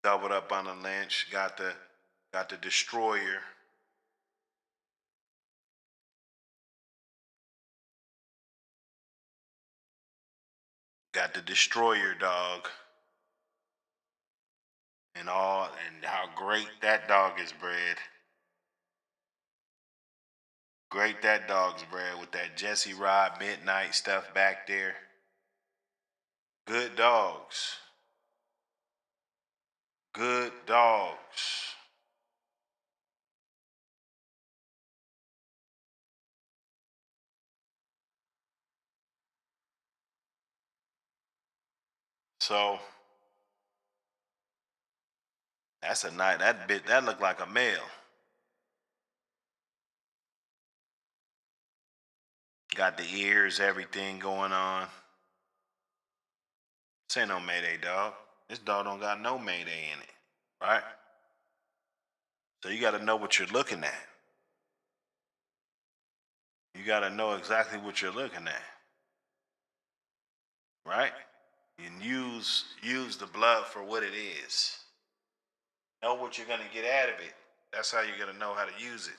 doubled up on the Lynch, got the Destroyer. Got the Destroyer dog. And how great that dog is bred. Great that dog's bred with that Jesse Rod Midnight stuff back there. Good dogs. Good dogs. So that's a night. That looked like a male. Got the ears, everything going on. This ain't no Mayday dog. This dog don't got no Mayday in it, right? So you got to know what you're looking at. You got to know exactly what you're looking at, right? And use the blood for what it is. Know what you're gonna get out of it. That's how you're gonna know how to use it.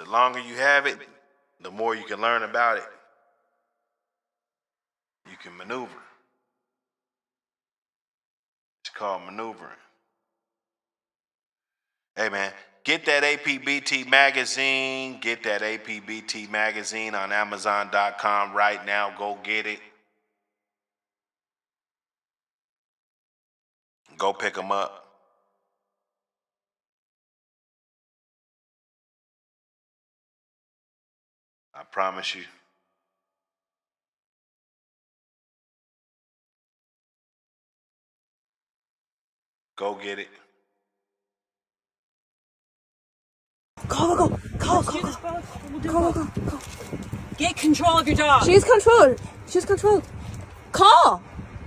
The longer you have it, the more you can learn about it. You can maneuver. It's called maneuvering. Hey man, get that APBT Magazine. Get that APBT Magazine on Amazon.com right now. Go get it. Go pick them up. I promise you. Go get it. Go. Let's do this, boss. We'll do both. Get control of your dog. She's controlled. Call.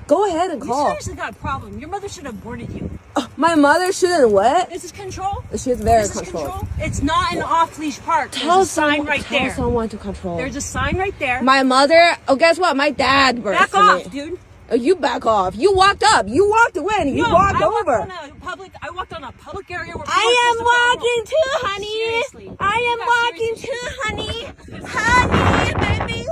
Go ahead and You call. seriously got a problem. Your mother should have aborted you. My mother shouldn't what? This is control. She's very This is controlled. control. It's not an off-leash park. There's Tell a sign right tell there. someone to control. There's a sign right there. My mother. Oh, guess what? My dad birthed Back me. off, dude. Oh, you back off. You walked up. You walked away and you walked over. I walked on a public area where I am walking too, honey. Seriously. I am walking too, honey. Honey, baby.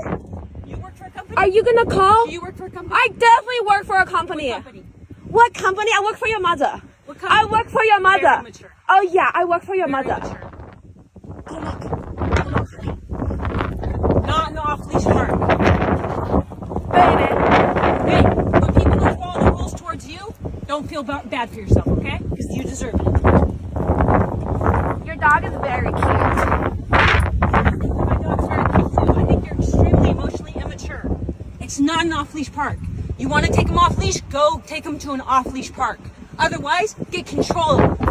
You work for a company? Are you gonna call? Do you work for a company? I definitely work for a company. What company? What company? I work for your mother. What company? I work for your Very mother. immature. Oh yeah, I work for your Very mother. immature. Good luck. Good luck, honey. Not an off-leash park. Baby. Hey, when people don't follow the rules towards you, don't feel bad for yourself, okay? Because you deserve it. Your dog is very cute. My dog's very cute too. I think you're extremely emotionally immature. It's not an off-leash park. You want to take him off-leash? Go take him to an off-leash park. Otherwise, get control of him.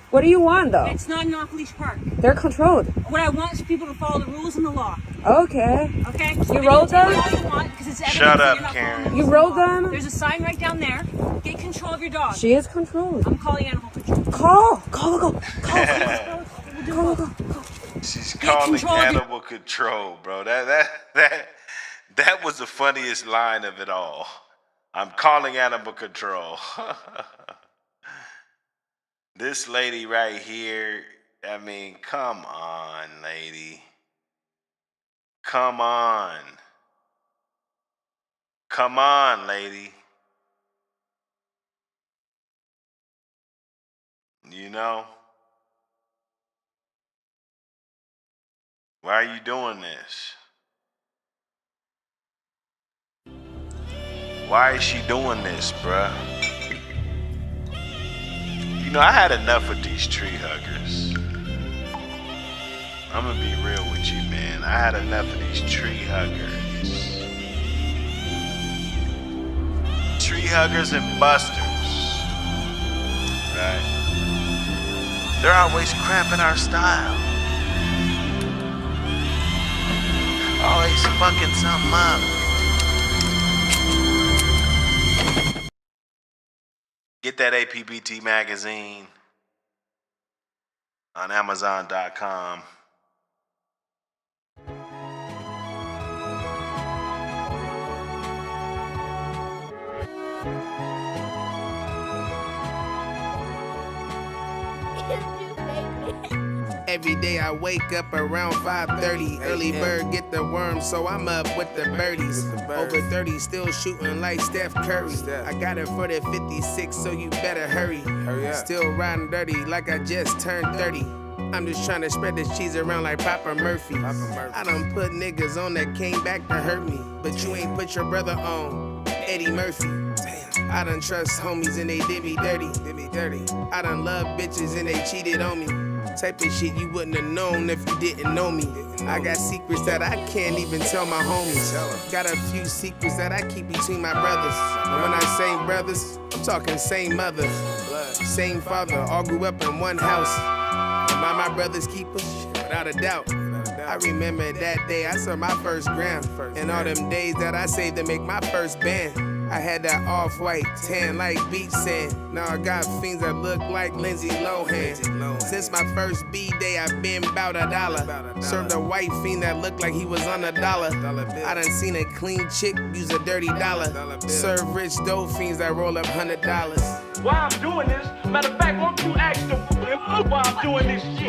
What do you want though? It's not an off-leash park. They're controlled. What I want is for people to follow the rules and the law. Okay. Okay? You rode them? All you want, because it's evidence Shut that up, you're not Karen. following You the rode law. them? There's a sign right down there. Get control of your dog. She is controlled. I'm calling animal control. Call. Go. She's Get calling control of your- animal control, bro. That was the funniest line of it all. I'm calling animal control. This lady right here, I mean, come on, lady. Come on. Come on, lady. You know? Why are you doing this? Why is she doing this, bruh? You know, I had enough of these tree huggers. I'm gonna be real with you, man. I had enough of these tree huggers. Tree huggers and busters. Right? They're always cramping our style. Always fucking something up. Get that APBT Magazine on Amazon.com. Every day I wake up around 5:30. Early bird get the worm, so I'm up with the birdies. Over 30, still shooting like Steph Curry. I got it for the 56, so you better hurry. Still riding dirty like I just turned 30. I'm just trying to spread this cheese around like Papa Murphy. I done put niggas on that came back to hurt me, but you ain't put your brother on Eddie Murphy. I done trust homies and they did me dirty. I done love bitches and they cheated on me. Type of shit you wouldn't have known if you didn't know me. I got secrets that I can't even tell my homies. Got a few secrets that I keep between my brothers. And when I say brothers, I'm talking same mother, same father, all grew up in one house. Am I my brother's keeper? Without a doubt. I remember that day I saw my first gram. And all them days that I saved to make my first band. I had that off-white, tan like beach sand. Now I got fiends that look like Lindsay Lohan. Since my first B-day, I've been bout $1. Served a white fiend that looked like he was on $1. I done seen a clean chick use a dirty dollar. Serve rich dope fiends that roll up $100. Why I'm doing this, matter of fact, why don't you ask the why I'm doing this shit?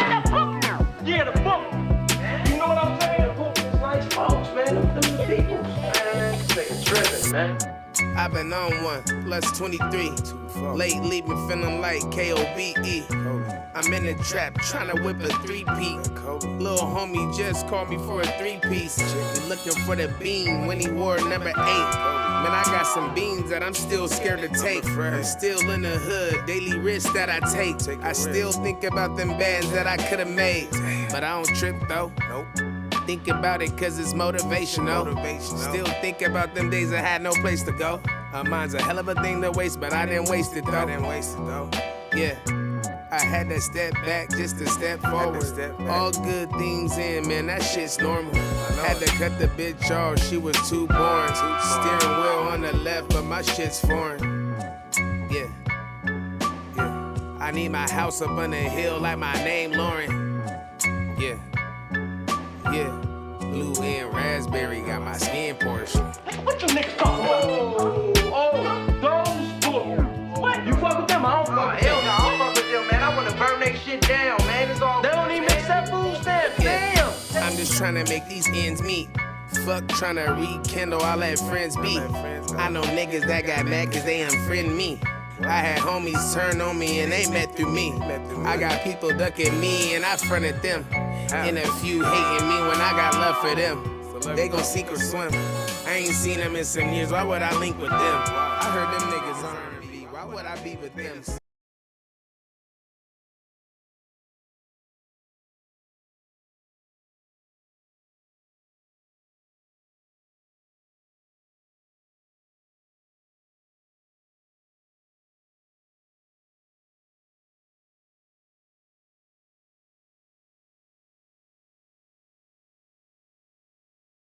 Yeah, the book. You know what I'm saying? The book is nice folks, man. Them people. Man, this nigga tripping, man. I've been on one, plus 23. Lately been feeling like KOBE. I'm in the trap, tryna whip a 3-peat. Lil' homie just called me for a 3-piece. He looking for the bean when he wore number 8. Man, I got some beans that I'm still scared to take. I'm still in the hood, daily risks that I take. I still think about them bands that I could've made. But I don't trip though. Think about it cause it's motivational. Still think about them days I had no place to go. Mine's a hell of a thing to waste, but I didn't waste it though. Yeah, I had to step back just to step forward. All good things in, man, that shit's normal. Had to cut the bitch off, she was too boring. Steering wheel on the left, but my shit's foreign. Yeah. I need my house up on the hill like my name Lauren. Yeah. blue and raspberry, got my skin portion. What you niggas talking about? Those two. What? You fuck with them? I don't fuck with them. Hell no, I don't fuck with them, man. I wanna burn that shit down, man. It's all. They don't even accept food stamps. Damn. I'm just trying to make these ends meet. Fuck trying to rekindle all that friends be. I know niggas that got mad cause they unfriend me. I had homies turn on me and they met through me. I got people ducking me and I fronted them. And a few hating me when I got love for them. They gon' sink or swim. I ain't seen them in some years, why would I link with them? I heard them niggas on R&B, why would I be with them?